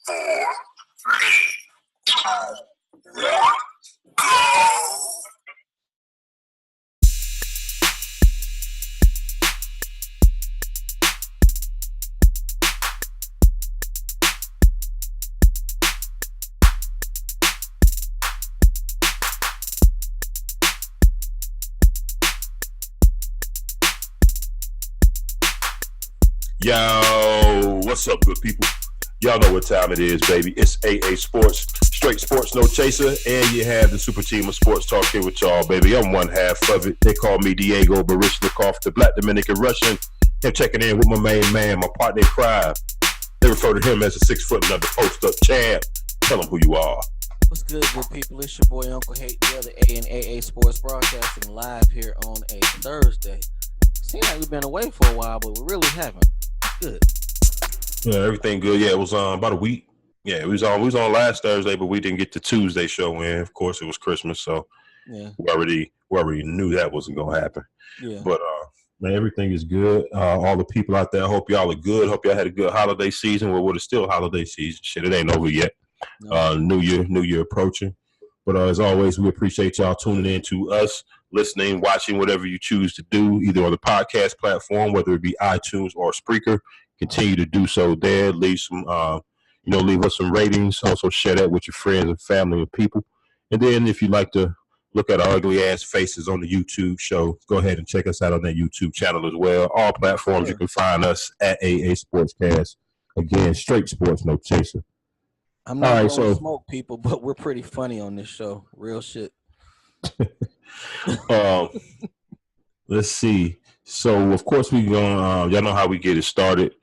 four, three, two, one, go! Yo, what's up, good people? Y'all know what time it is, baby. It's AA Sports, straight sports, no chaser, and you have the super team of sports talk here with y'all, baby. I'm one half of it. They call me Diego Barishnikov, the Black Dominican Russian. I'm checking in with my main man, my partner in crime. They refer to him as a 6 foot and under post-up champ. Tell him who you are. What's good people? It's your boy Uncle Hate, the other A and AA Sports, broadcasting live here on a Thursday. Seems like we've been away for a while, but we really haven't. Good. Yeah, everything good. Yeah, it was about a week. Yeah, we was on last Thursday, but we didn't get the Tuesday show in. Of course, it was Christmas, so yeah, we already knew that wasn't gonna happen. Yeah, but man, everything is good. All the people out there, I hope y'all are good. Hope y'all had a good holiday season. Well, it's still holiday season. Shit, it ain't over yet. No. New year approaching. But as always, we appreciate y'all tuning in to us, listening, watching, whatever you choose to do, either on the podcast platform, whether it be iTunes or Spreaker. Continue to do so there. Leave some, leave us some ratings. Also share that with your friends and family and people. And then if you'd like to look at our ugly ass faces on the YouTube show, go ahead and check us out on that YouTube channel as well. All platforms, You can find us at AA Sportscast. Again, straight sports, no chaser. I'm not blowing smoke, people, but we're pretty funny on this show. Real shit. Let's see. So, of course, we going. Y'all know how we get it started.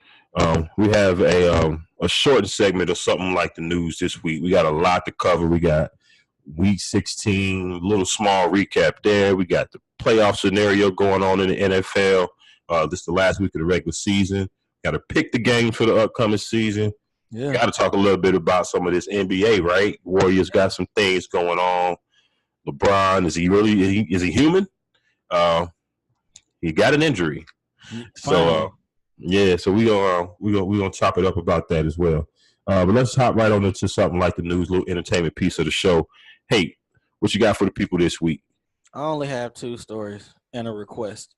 We have a short segment of something like the news this week. We got a lot to cover. We got Week 16, little small recap there. We got the playoff scenario going on in the NFL. This is the last week of the regular season. Got to pick the game for the upcoming season. Yeah. Got to talk a little bit about some of this NBA, right? Warriors got some things going on. LeBron, is he human? He got an injury. So so we gonna chop it up about that as well. But let's hop right on into something like the news, little entertainment piece of the show. Hey, what you got for the people this week? I only have 2 stories and a request.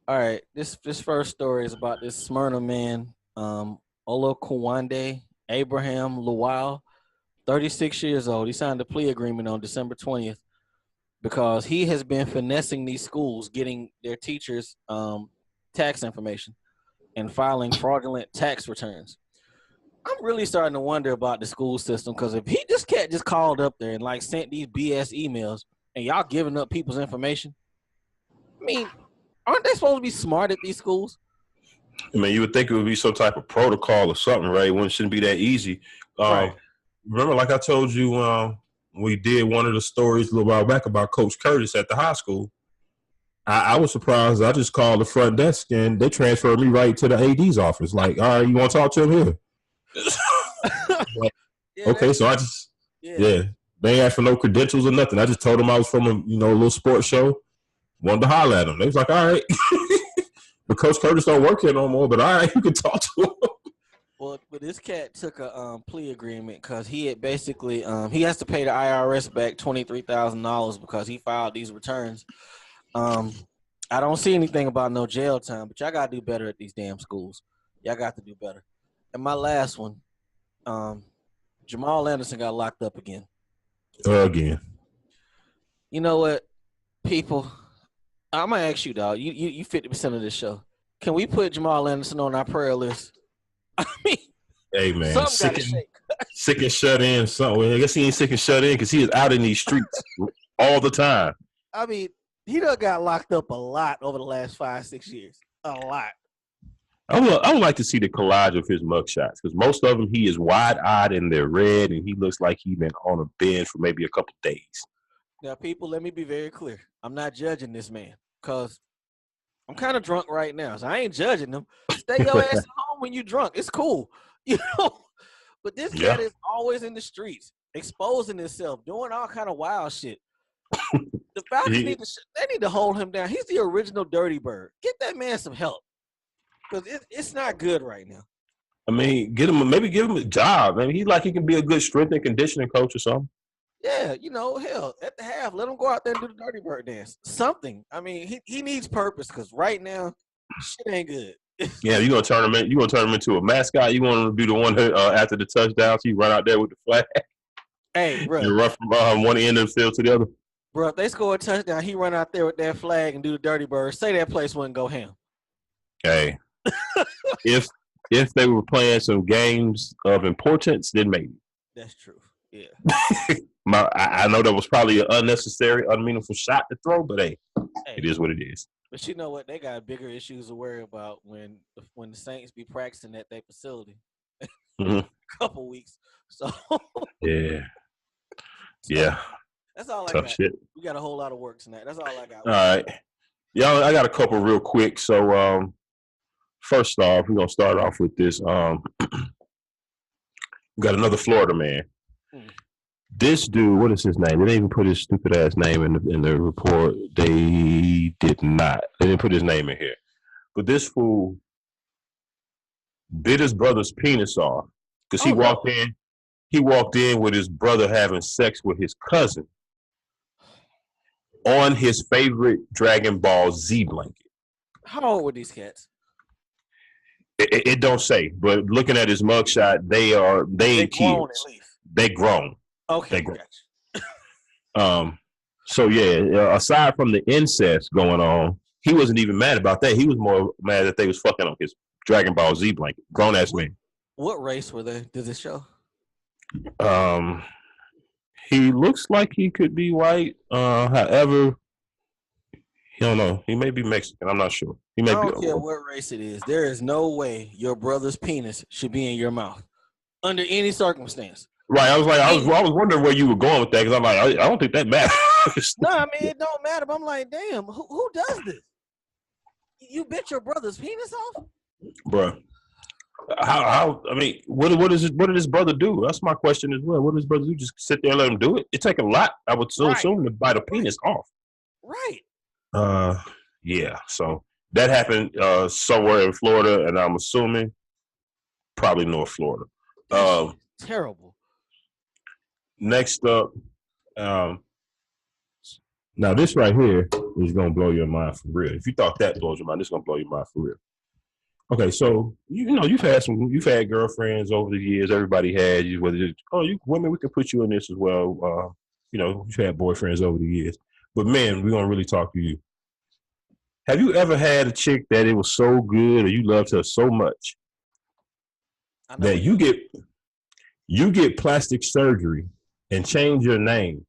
All right, this first story is about this Smyrna man, Olukwande Abraham Luau, 36 years old. He signed a plea agreement on December 20th because he has been finessing these schools, getting their teachers tax information and filing fraudulent tax returns. I'm really starting to wonder about the school system, because if this cat just called up there and like sent these BS emails and y'all giving up people's information, I mean, aren't they supposed to be smart at these schools? I mean, you would think it would be some type of protocol or something, right? It shouldn't be that easy. Right. Remember, like I told you, we did one of the stories a little while back about Coach Curtis at the high school. I was surprised. I just called the front desk and they transferred me right to the AD's office. Like, all right, you want to talk to him here? Like, okay, so I just they ain't asked for no credentials or nothing. I just told them I was from a little sports show. Wanted to holler at him. They was like, all right. But Coach Curtis don't work here no more, but all right, you can talk to him. Well, but this cat took a plea agreement because he had basically he has to pay the IRS back $23,000 because he filed these returns. I don't see anything about no jail time, but y'all got to do better at these damn schools. Y'all got to do better. And my last one, Jamal Anderson got locked up again. Again. You know what, people? I'm going to ask you, dog. You 50% of this show. Can we put Jamal Anderson on our prayer list? I mean, hey, man. Sick and shut in. Something. I guess he ain't sick and shut in because he is out in these streets all the time. I mean, he done got locked up a lot over the last 5-6 years. A lot. I would like to see the collage of his mugshots because most of them he is wide-eyed and they're red and he looks like he's been on a bench for maybe a couple days. Now, people, let me be very clear. I'm not judging this man because I'm kind of drunk right now, so I ain't judging him. Stay your ass at home when you drunk. It's cool, But this cat is always in the streets, exposing himself, doing all kind of wild shit. The Falcons need to hold him down. He's the original Dirty Bird. Get that man some help because it's not good right now. I mean, maybe give him a job. I mean, he can be a good strength and conditioning coach or something. Yeah, hell, at the half, let him go out there and do the dirty bird dance. Something. I mean, he needs purpose because right now, shit ain't good. Yeah, you gonna turn him into a mascot. You want him to be the one that, after the touchdown, he run out there with the flag. Hey, bro. You run from one end of the field to the other. Bro, if they score a touchdown, he run out there with that flag and do the dirty bird. Say that place wouldn't go ham. Hey, if they were playing some games of importance, then maybe. That's true. Yeah. I know that was probably an unnecessary, unmeaningful shot to throw, but hey, it is what it is. But you know what? They got bigger issues to worry about when the Saints be practicing at their facility a couple weeks. So yeah. That's all I Tough got. Shit. We got a whole lot of work tonight. That's all I got. All right. Y'all, I got a couple real quick. So first off, we're gonna start off with this. We got another Florida man. This dude, what is his name? They didn't even put his stupid ass name in the report. They did not. They didn't put his name in here. But this fool bit his brother's penis off because he walked in. He walked in with his brother having sex with his cousin on his favorite Dragon Ball Z blanket. How old were these cats? It don't say, but looking at his mugshot, they ain't grown kids. At least. They grown. Okay. They grown. So yeah, aside from the incest going on, he wasn't even mad about that. He was more mad that they was fucking on his Dragon Ball Z blanket. Grown ass man. What race were they? Does it show? He looks like he could be white. However, I don't know. He may be Mexican. I'm not sure. He may I be. don't care what race it is. There is no way your brother's penis should be in your mouth under any circumstance. Right. I was wondering where you were going with that because I'm like, I don't think that matters. No, I mean it don't matter. But I'm like, damn, who does this? You bit your brother's penis off, bro. How? I mean, what did his brother do? That's my question as well. What did his brother do? Just sit there and let him do it? It take a lot, I would assume, to bite a penis off. Right. Yeah. So that happened somewhere in Florida, and I'm assuming probably North Florida. Terrible. Next up, now this right here is gonna blow your mind for real. If you thought that blows your mind, this is gonna blow your mind for real. Okay, so you've had girlfriends over the years. Everybody had you. Women, we can put you in this as well. You've had boyfriends over the years, but men, we're gonna really talk to you. Have you ever had a chick that it was so good, or you loved her so much that you get plastic surgery and change your name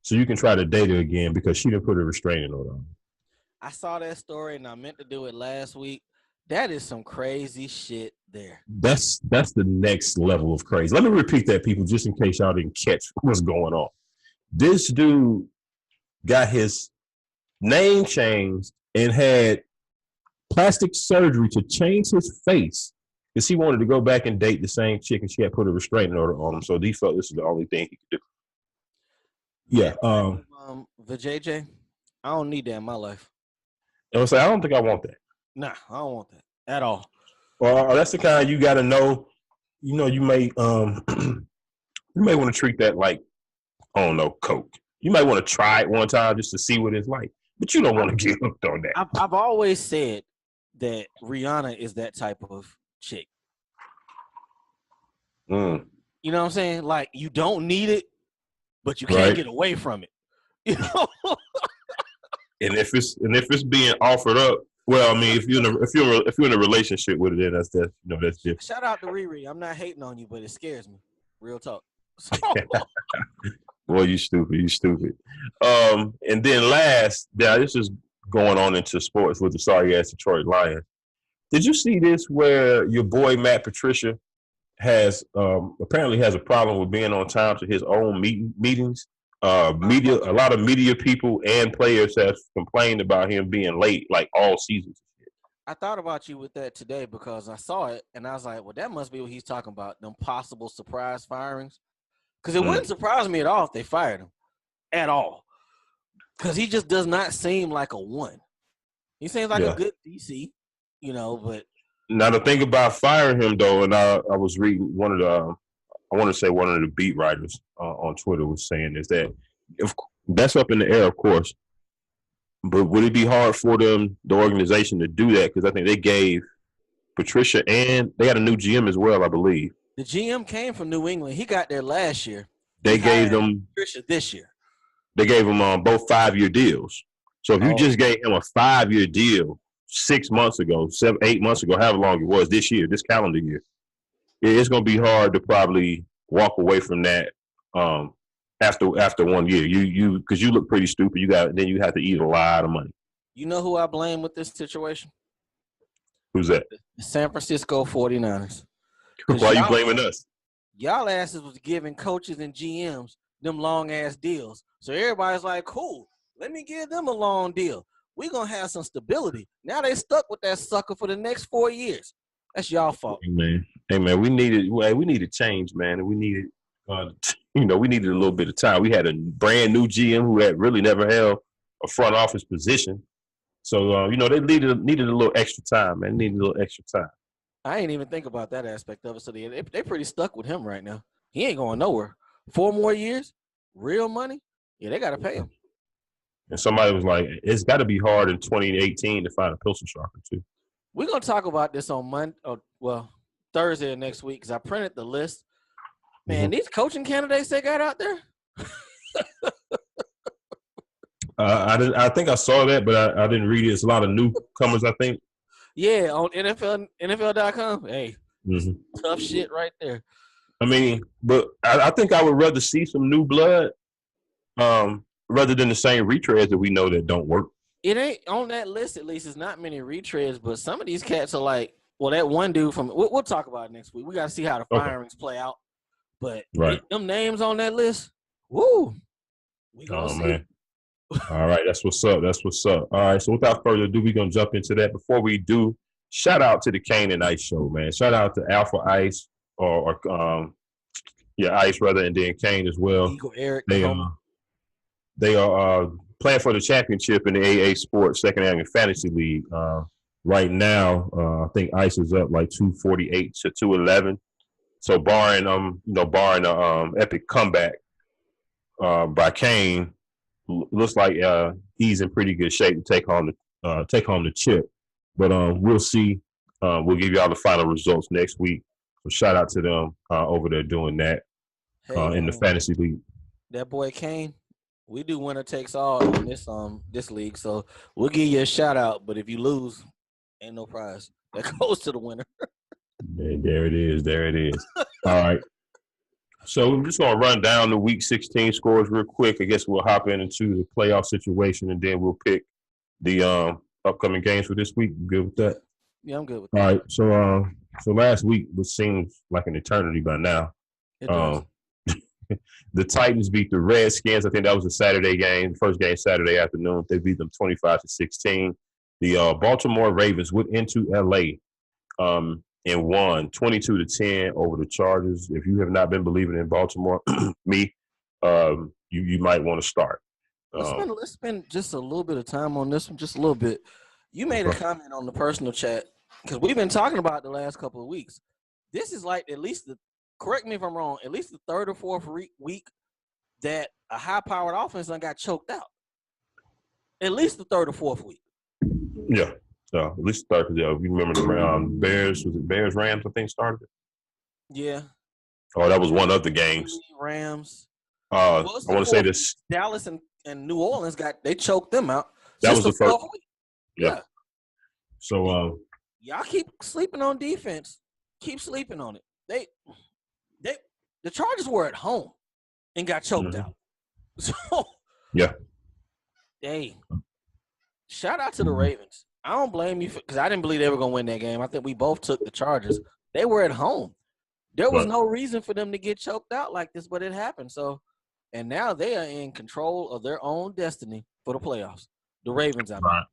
so you can try to date her again because she didn't put a restraining order on you? I saw that story and I meant to do it last week. That is some crazy shit there. That's the next level of crazy. Let me repeat that, people, just in case y'all didn't catch what's going on. This dude got his name changed and had plastic surgery to change his face because he wanted to go back and date the same chick and she had put a restraining order on him. So he felt this is the only thing he could do. Yeah. The JJ, I don't need that in my life. I don't think I want that. Nah, I don't want that at all. Well, that's the kind you got to know. You may want to treat that like, I don't know, Coke. You might want to try it one time just to see what it's like, but you don't want to get hooked on that. I've always said that Rihanna is that type of chick. You know what I'm saying? Like, you don't need it, but you can't get away from it. And if it's being offered up, well, I mean, if you're in a relationship with it, then that's different. Shout out to Riri. I'm not hating on you, but it scares me. Real talk. Boy, you stupid. And then last, this is going on into sports with the sorry ass Detroit Lions. Did you see this where your boy Matt Patricia apparently has a problem with being on time to his own meetings? A lot of media people and players have complained about him being late like all seasons. I thought about you with that today because I saw it and I was like, well, that must be what he's talking about, them possible surprise firings. Because it wouldn't surprise me at all if they fired him at all. Because he just does not seem like a one. He seems like a good DC, but Now the thing about firing him though, and I was reading one of the I want to say one of the beat writers on Twitter was saying is that if that's up in the air, of course, but would it be hard for them, the organization, to do that? Because I think they gave Patricia and they had a new GM as well, I believe. The GM came from New England. He got there last year. They gave them Patricia this year. They gave him both 5-year deals. So if you just gave him a 5-year deal 6 months ago, 8 months ago, however long it was this year, this calendar year, it's going to be hard to probably walk away from that after 1 year. You because you look pretty stupid. You have to eat a lot of money. You know who I blame with this situation? Who's that? The San Francisco 49ers. Why are you blaming us? Y'all asses was giving coaches and GMs them long ass deals. So everybody's like, cool, let me give them a long deal. We're gonna have some stability. Now they stuck with that sucker for the next 4 years. That's y'all fault. Hey man, we needed change, man, and we needed we needed a little bit of time. We had a brand new GM who had really never held a front office position. So they needed a little extra time, man. Needed a little extra time. I ain't even think about that aspect of it. So they pretty stuck with him right now. He ain't going nowhere. 4 more years, real money. Yeah, they got to pay him. And somebody was like, it's got to be hard in 2018 to find a pencil sharpener too. We're going to talk about this on Thursday of next week because I printed the list. Man, these coaching candidates they got out there. I think I saw that, but I didn't read it. It's a lot of newcomers, I think. Yeah, on NFL.com. Hey, tough shit right there. I mean, but I think I would rather see some new blood rather than the same retreads that we know that don't work. It ain't on that list, at least. It's not many retreads, but some of these cats are like, well, that one dude from we'll talk about it next week. We got to see how the firings play out. But them names on that list, woo. We gonna see. Man. All right, that's what's up. That's what's up. All right, so without further ado, we're going to jump into that. Before we do, shout out to the Kane and Ice show, man. Shout out to Alpha Ice Ice rather, and then Kane as well. Eagle Eric. They are playing for the championship in the AA Sports Second Annual Fantasy League. Right now, I think Ice is up like 248 to 211. So barring epic comeback by Kane, looks like he's in pretty good shape to take home the chip. But we'll see. We'll give you all the final results next week. So shout out to them over there doing that in the fantasy league. That boy Kane, we do winner takes all in this league. So we'll give you a shout out. But if you lose, ain't no prize. That goes to the winner. There it is. All right. So we're just going to run down the Week 16 scores real quick. I guess we'll hop into the playoff situation, and then we'll pick the upcoming games for this week. You good with that? Yeah, I'm good with that. All right. So last week, which seems like an eternity by now, it does. The Titans beat the Redskins. I think that was a Saturday game, first game Saturday afternoon. They beat them 25-16. The Baltimore Ravens went into L.A. And won 22-10 over the Chargers. If you have not been believing in Baltimore, you might want to start. Let's spend just a little bit of time on this one, just a little bit. You made a comment on the personal chat because we've been talking about it the last couple of weeks. This is like correct me if I'm wrong, at least the third or fourth week that a high-powered offense done got choked out. At least the third or fourth week. Yeah. At least start because you remember the Bears. Was it Bears Rams? I think started it. Yeah. Oh, that was one of the games. Rams. I want to say this. Dallas and New Orleans they choked them out. That was the first week. Yeah. So y'all keep sleeping on defense. Keep sleeping on it. The Chargers were at home and got choked out. So yeah. Hey, shout out to the Ravens. I don't blame you because I didn't believe they were going to win that game. I think we both took the Chargers. They were at home. There was no reason for them to get choked out like this, but it happened. So, and now they are in control of their own destiny for the playoffs. The Ravens, I mean. Right.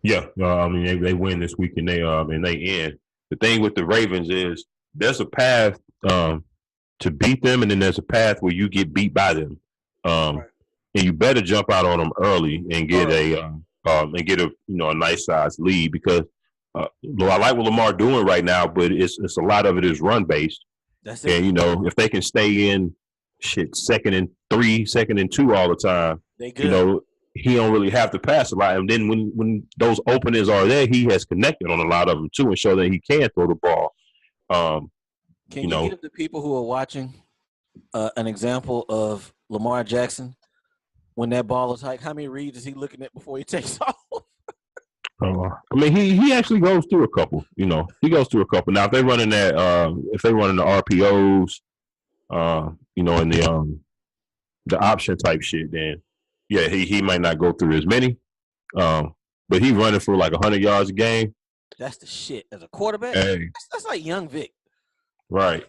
Yeah, I mean they win this week and they end. The thing with the Ravens is there's a path to beat them, and then there's a path where you get beat by them, and you better jump out on them early and get a nice size lead because I like what Lamar doing right now, but it's a lot of it is run based. That's it. And, you know, if they can stay in second and 3, second and 2 all the time, They good. you know, he don't really have to pass a lot. And then when those openings are there, he has connected on a lot of them too and show that he can throw the ball. Can you give the people who are watching an example of Lamar Jackson when that ball is hiked? How many reads is he looking at before he takes off? I mean, he actually goes through a couple. You know, he goes through a couple. Now, if they running the RPOs, you know, and the option type shit, then yeah, he might not go through as many. But he running for like 100 yards a game. That's the shit as a quarterback. Hey. That's like young Vic. Right.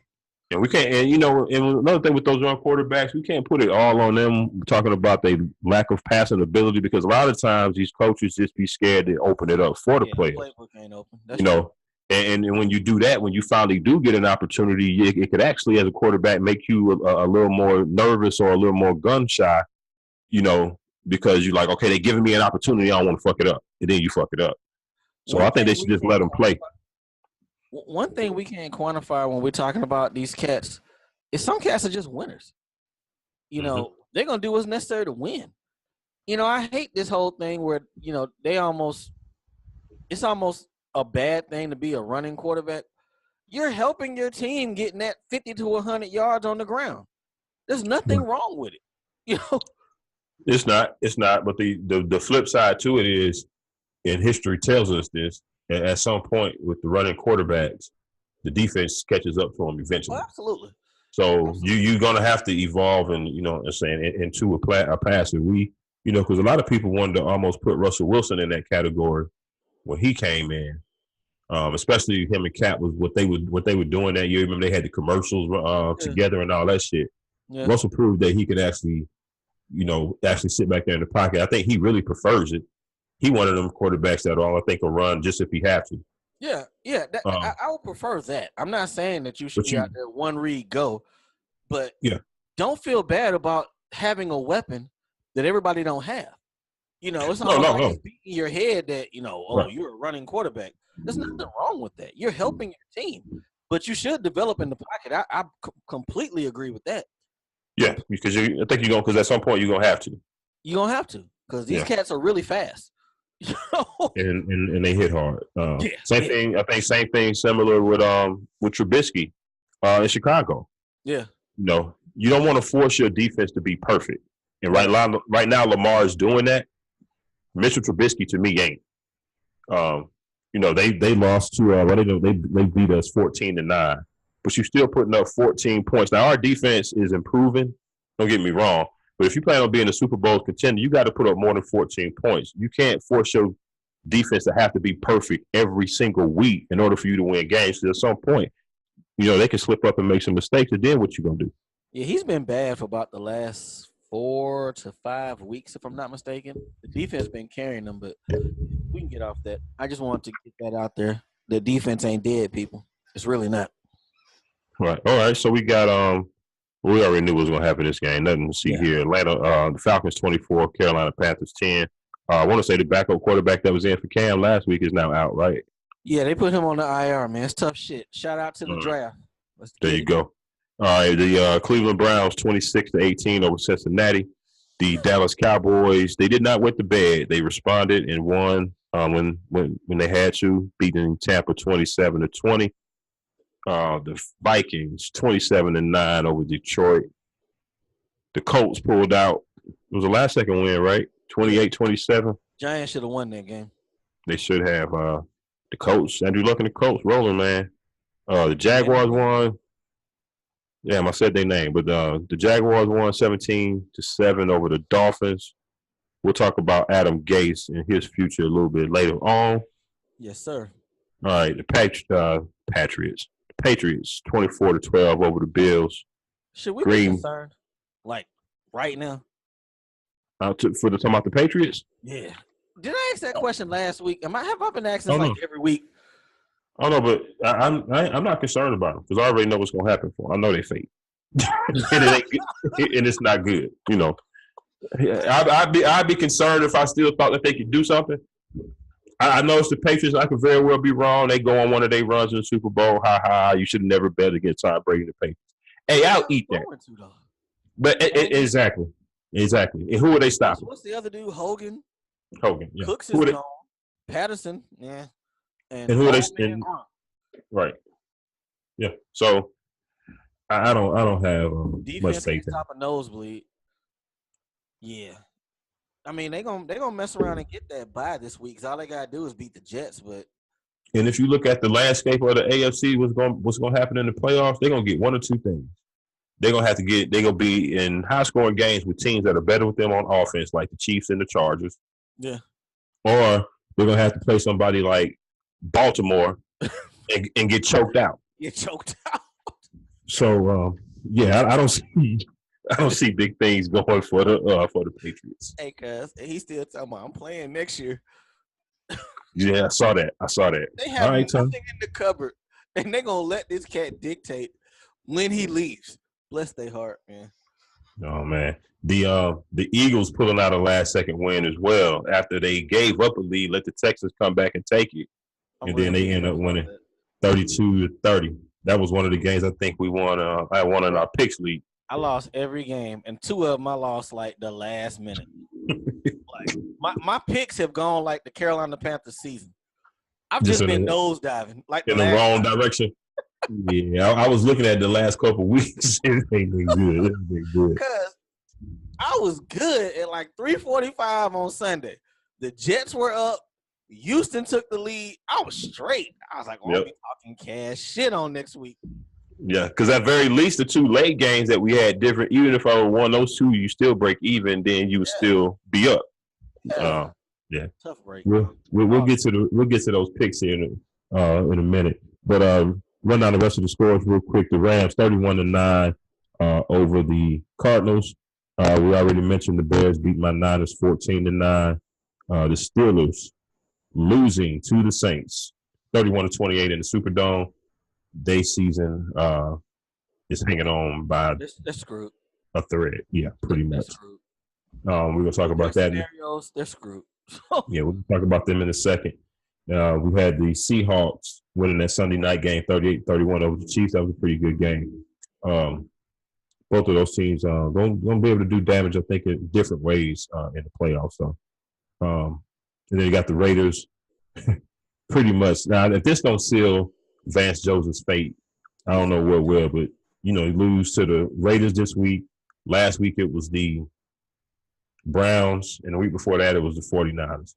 And we can't, and you know, and another thing with those young quarterbacks, we can't put it all on them. We're talking about their lack of passing ability because a lot of times these coaches just be scared to open it up for the players. The playbook ain't open. That's you know, and when you do that, when you finally do get an opportunity, it could actually, as a quarterback, make you a little more nervous or a little more gun shy, you know, because you're like, okay, they're giving me an opportunity, I don't want to fuck it up, and then you fuck it up. So I think they should just let them play. One thing we can't quantify when we're talking about these cats is some cats are just winners. You know, they're going to do what's necessary to win. You know, I hate this whole thing where, you know, it's almost a bad thing to be a running quarterback. You're helping your team getting that 50 to 100 yards on the ground. There's nothing wrong with it. You know? It's not. But the flip side to it is, and history tells us this, at some point with the running quarterbacks, the defense catches up to them eventually. Oh, absolutely. So you're gonna have to evolve, and you know, into a pass. And we, you know, because a lot of people wanted to almost put Russell Wilson in that category when he came in, especially him and Cap was what they were doing that year. Remember they had the commercials together and all that shit. Yeah. Russell proved that he could actually sit back there in the pocket. I think he really prefers it. He one of them quarterbacks that I think will run just if he have to. Yeah. I would prefer that. I'm not saying that you should be out there one read go, but don't feel bad about having a weapon that everybody don't have. You know, it's not it's beating your head that, you know, you're a running quarterback. There's nothing wrong with that. You're helping your team, but you should develop in the pocket. I completely agree with that. Yeah, because because at some point you're gonna have to. You're gonna have to because these cats are really fast. and they hit hard. Same thing. I think same thing similar with Trubisky in Chicago. Yeah. You know, you don't want to force your defense to be perfect. And right now Lamar is doing that. Mitchell Trubisky to me ain't. You know, they lost to they beat us 14-9. But you're still putting up 14 points. Now our defense is improving. Don't get me wrong. But if you plan on being a Super Bowl contender, you got to put up more than 14 points. You can't force your defense to have to be perfect every single week in order for you to win games. Because at some point, you know, they can slip up and make some mistakes. And then what you going to do? Yeah, he's been bad for about the last 4 to 5 weeks, if I'm not mistaken. The defense been carrying them, but we can get off that. I just wanted to get that out there. The defense ain't dead, people. It's really not. Right. All right. So we got we already knew what was going to happen in this game. Nothing to see here. Atlanta, the Falcons 24, Carolina Panthers 10. I want to say the backup quarterback that was in for Cam last week is now out, right? Yeah, they put him on the IR, man. It's tough shit. Shout out to the draft. There you go. All right, the Cleveland Browns 26-18 over Cincinnati. The Dallas Cowboys, they did not wet the bed. They responded and won when they had to, beating Tampa 27-20. The Vikings 27-9 over Detroit. The Colts pulled out. It was a last second win, right? 28-27. Giants should have won that game. They should have. The Colts, Andrew Luck and the Colts rolling, man. The Jaguars won. Damn, I said their name, but the Jaguars won 17-7 over the Dolphins. We'll talk about Adam Gase and his future a little bit later on. Yes, sir. All right, the Patriots. Patriots 24-12 over the Bills. Should we be concerned? Like right now? For the talking about the Patriots? Yeah. Did I ask that question last week? Have I been asking every week? I don't know, but I'm not concerned about them because I already know what's gonna happen for them. I know they fake, and it's not good. You know, I'd be concerned if I still thought that they could do something. I noticed the Patriots. I could very well be wrong. They go on one of their runs in the Super Bowl. Ha ha! You should never bet against Tom Brady and the Patriots. Hey, I'll eat that. But exactly. And who are they stopping? What's the other dude? Hogan. Yeah. Cooks is gone. Patterson. Yeah. And who are they? Right. Yeah. So I don't have much faith in. Stop a nosebleed. Yeah. I mean, they gonna mess around and get that bye this week. Cause all they gotta do is beat the Jets. But and if you look at the landscape of the AFC, what's gonna happen in the playoffs? They're gonna get one or two things. They're gonna be in high scoring games with teams that are better with them on offense, like the Chiefs and the Chargers. Yeah. Or they're gonna have to play somebody like Baltimore and get choked out. Get choked out. So I don't see big things going for the Patriots. Hey, cuz he's still talking about I'm playing next year. Yeah, I saw that. They have nothing in the cupboard, and they're gonna let this cat dictate when he leaves. Bless their heart, man. Oh man, the Eagles pulling out a last second win as well after they gave up a lead, let the Texans come back and take it, and then they end up winning 32-30. That was one of the games I think we won. I won in our picks league. I lost every game, and two of them I lost like the last minute. Like my picks have gone like the Carolina Panthers season. I've just been nosediving like in the wrong direction. Yeah, I was looking at the last couple of weeks. It ain't been good. Because I was good at like 3:45 on Sunday. The Jets were up. Houston took the lead. I was straight. I was like, I'll be talking cash shit on next week. Yeah, because at very least the two late games that we had different. Even if I won those two, you still break even. Then you would still be up. Yeah, tough break. We'll get to those picks here in a minute. But run down the rest of the scores real quick. The Rams 31-9 over the Cardinals. We already mentioned the Bears beat my Niners 14-9. The Steelers losing to the Saints 31-28 in the Superdome. Their season is hanging on by they're screwed. A thread. Yeah, pretty much. We're gonna talk about that. Scenarios, they're screwed. Yeah, we'll talk about them in a second. We had the Seahawks winning that Sunday night game 38-31 over the Chiefs. That was a pretty good game. Both of those teams going to be able to do damage, I think, in different ways in the playoffs. So, and then you got the Raiders pretty much. Now, if this don't seal Vance Joseph's fate, I don't know what will, but, you lose to the Raiders this week. Last week it was the Browns, and the week before that it was the 49ers.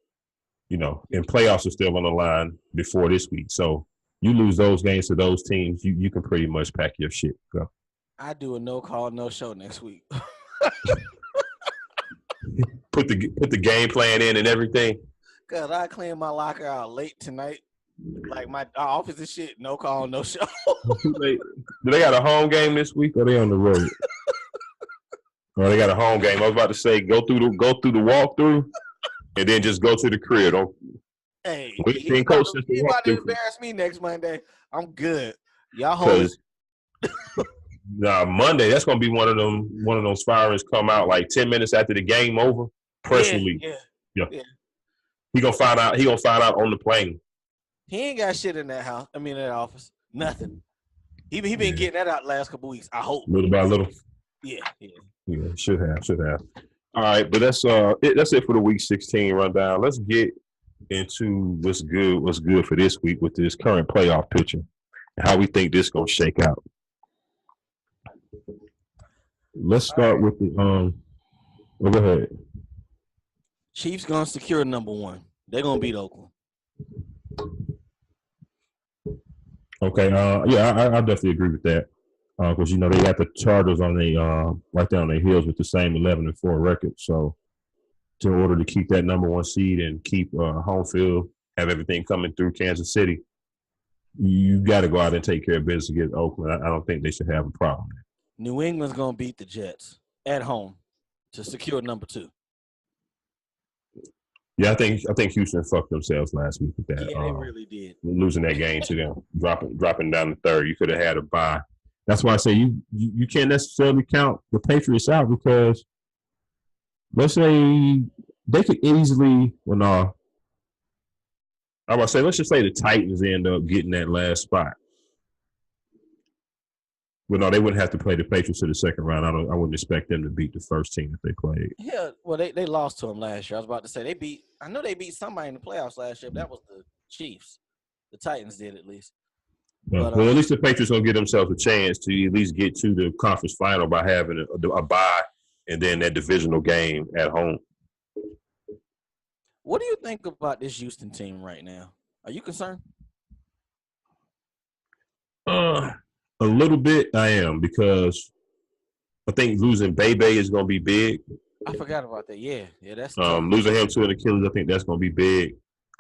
And playoffs are still on the line before this week. So you lose those games to those teams, you can pretty much pack your shit. Go. I do a no call, no show next week. Put the game plan in and everything. Cause I clean my locker out late tonight. Like my office and shit, no call, no show. Do they got a home game this week or they on the road? Or they got a home game. I was about to say go through the walkthrough and then just go to the crib. Hey, he's about to embarrass me next Monday. I'm good. Y'all hold it. Monday, that's gonna be one of those firings come out like 10 minutes after the game over. Press release. Yeah. He gonna find out on the plane. He ain't got shit in that house. I mean, in that office. Nothing. He been getting that out the last couple weeks. I hope. Little by little. Yeah. Should have. All right, but that's it for the Week 16 rundown. Let's get into what's good for this week with this current playoff picture and how we think this gonna shake out. Let's start with the go ahead. Chiefs gonna secure number one. They're gonna beat Oakland. Okay, I definitely agree with that because they got the Chargers on right there on their heels with the same 11-4 record. So, in order to keep that number one seed and keep home field, have everything coming through Kansas City, you got to go out and take care of business against Oakland. I don't think they should have a problem. New England's gonna beat the Jets at home to secure number two. Yeah, I think Houston fucked themselves last week with that. Yeah, they really did. Losing that game to them, dropping down the third. You could have had a bye. That's why I say you can't necessarily count the Patriots out because let's say they could easily I was say, let's just say the Titans end up getting that last spot. Well, no, they wouldn't have to play the Patriots to the second round. I wouldn't expect them to beat the first team if they played. Yeah, well, they lost to them last year. I was about to say I know they beat somebody in the playoffs last year, but that was the Chiefs. The Titans did at least. But, well, at least the Patriots will give themselves a chance to at least get to the conference final by having a bye and then that divisional game at home. What do you think about this Houston team right now? Are you concerned? A little bit I am, because I think losing Bebe is going to be big. I forgot about that. Yeah, that's losing him to an Achilles. I think that's going to be big.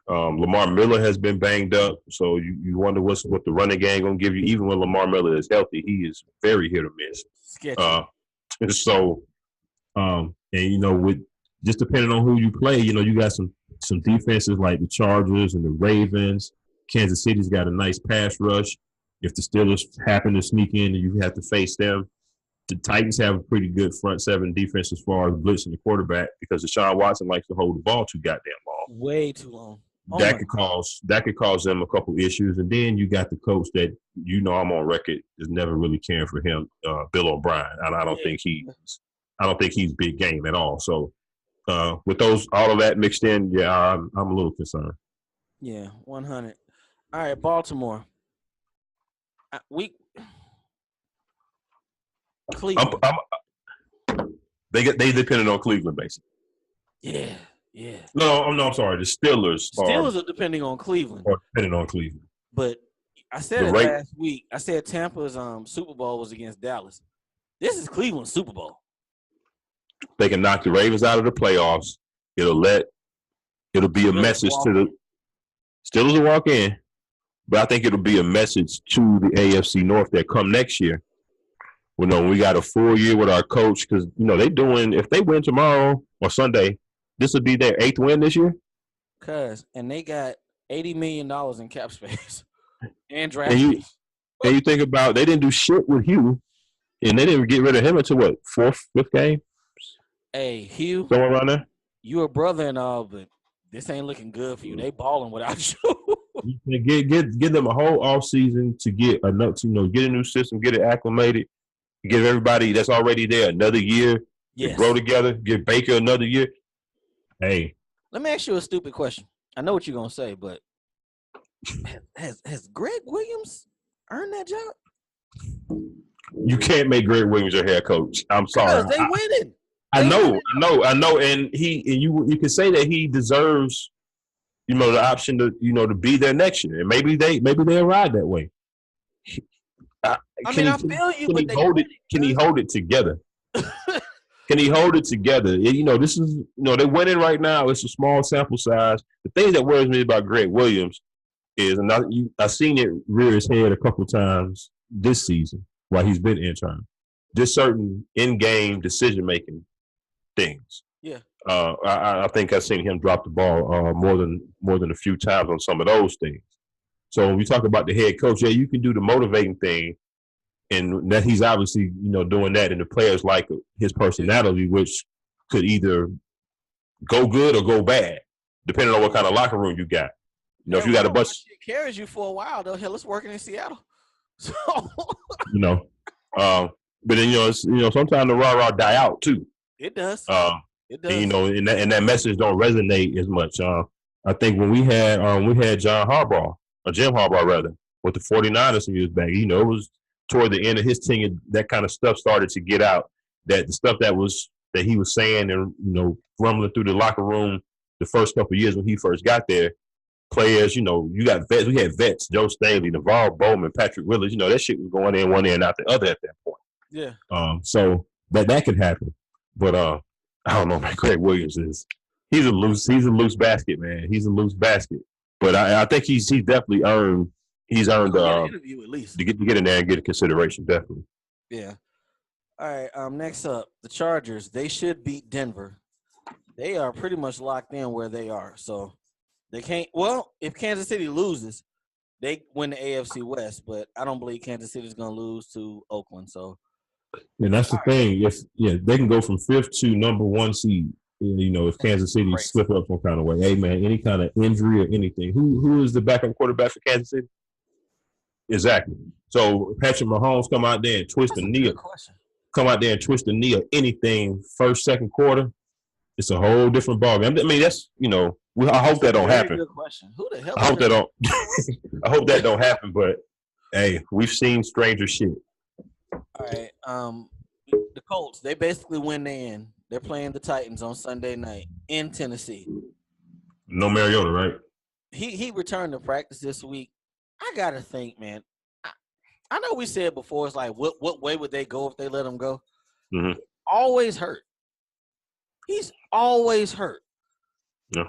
Lamar Miller has been banged up, so you wonder what the running game going to give you. Even when Lamar Miller is healthy, he is very hit or miss. Sketchy. And with just depending on who you play, you got some defenses like the Chargers and the Ravens. Kansas City's got a nice pass rush. If the Steelers happen to sneak in and you have to face them, the Titans have a pretty good front seven defense as far as blitzing the quarterback, because Deshaun Watson likes to hold the ball too goddamn long. Way too long. That could cause them a couple issues. And then you got the coach that I'm on record is never really caring for him, Bill O'Brien. And I don't think he's big game at all. So with all of that mixed in, yeah, I'm a little concerned. Yeah, 100. All right, Baltimore. Cleveland. They depended on Cleveland, basically. Yeah. No, I'm sorry. The Steelers are depending on Cleveland. Or depending on Cleveland. But I said last week. I said Tampa's Super Bowl was against Dallas. This is Cleveland's Super Bowl. They can knock the Ravens out of the playoffs. It'll be a message to the Steelers will walk in. But I think it'll be a message to the AFC North that come next year. We got a full year with our coach, because if they win tomorrow or Sunday, this will be their 8th win this year. And they got $80 million in cap space and draft picks. And you think about, they didn't do shit with Hugh, and they didn't get rid of him until what, 4th, 5th game? Hey, Hugh, somewhere around there. You a brother and all, but this ain't looking good for you. They balling without you. Get them a whole off season to get enough to get a new system, get it acclimated, give everybody that's already there another year to grow together. Give Baker another year. Hey, let me ask you a stupid question. I know what you're gonna say, but has Greg Williams earned that job? You can't make Greg Williams your head coach. I'm sorry. They winning. I know, and you can say that he deserves, the option to, to be there next year, and maybe they'll ride that way. I feel you, but can he hold it together? Can he hold it together? This is, they're winning right now. It's a small sample size. The thing that worries me about Greg Williams is, and I've seen it rear his head a couple of times this season while he's been intern. Just certain in-game decision-making things. Yeah. I think I've seen him drop the ball more than a few times on some of those things. So when we talk about the head coach, yeah, you can do the motivating thing, and that he's obviously, doing that, and the players like his personality, which could either go good or go bad, depending on what kind of locker room you got. If you got a bunch, it carries you for a while though. Hell, it's working in Seattle. So but then sometimes the rah-rah die out too. It does. It does. And that message don't resonate as much. I think when we had Jim Harbaugh rather, with the 49ers some years back, it was toward the end of his tenure that kind of stuff started to get out. That the stuff that he was saying and rumbling through the locker room the first couple of years when he first got there, players, you got vets. We had vets, Joe Staley, Navarro Bowman, Patrick Willis. That shit was going in one ear and out the other at that point. Yeah. So that could happen, but I don't know, man. Greg Williams he's a loose basket, man. He's a loose basket, but I think he's definitely earned an interview at least to get in there and get a consideration, definitely. Yeah. All right. Next up, the Chargers. They should beat Denver. They are pretty much locked in where they are, so they can't. Well, if Kansas City loses, they win the AFC West, but I don't believe Kansas City is going to lose to Oakland. So, and that's the thing. They can go from 5th to number 1 seed. You know, if Kansas City slip up some kind of way, hey man, any kind of injury or anything, who is the backup quarterback for Kansas City? Exactly. So Patrick Mahomes come out there and twist the knee. Come out there and twist the knee or anything first, second quarter. It's a whole different ballgame. I mean, that's I hope that don't happen. Good question. Who the hell? I hope that don't. I hope that don't happen. But hey, we've seen stranger shit. All right. The Colts, they basically win the end. They're playing the Titans on Sunday night in Tennessee. No Mariota, right? He returned to practice this week. I gotta think, man. I know we said before, it's like, what way would they go if they let him go? Mm-hmm. Always hurt. He's always hurt. Yeah.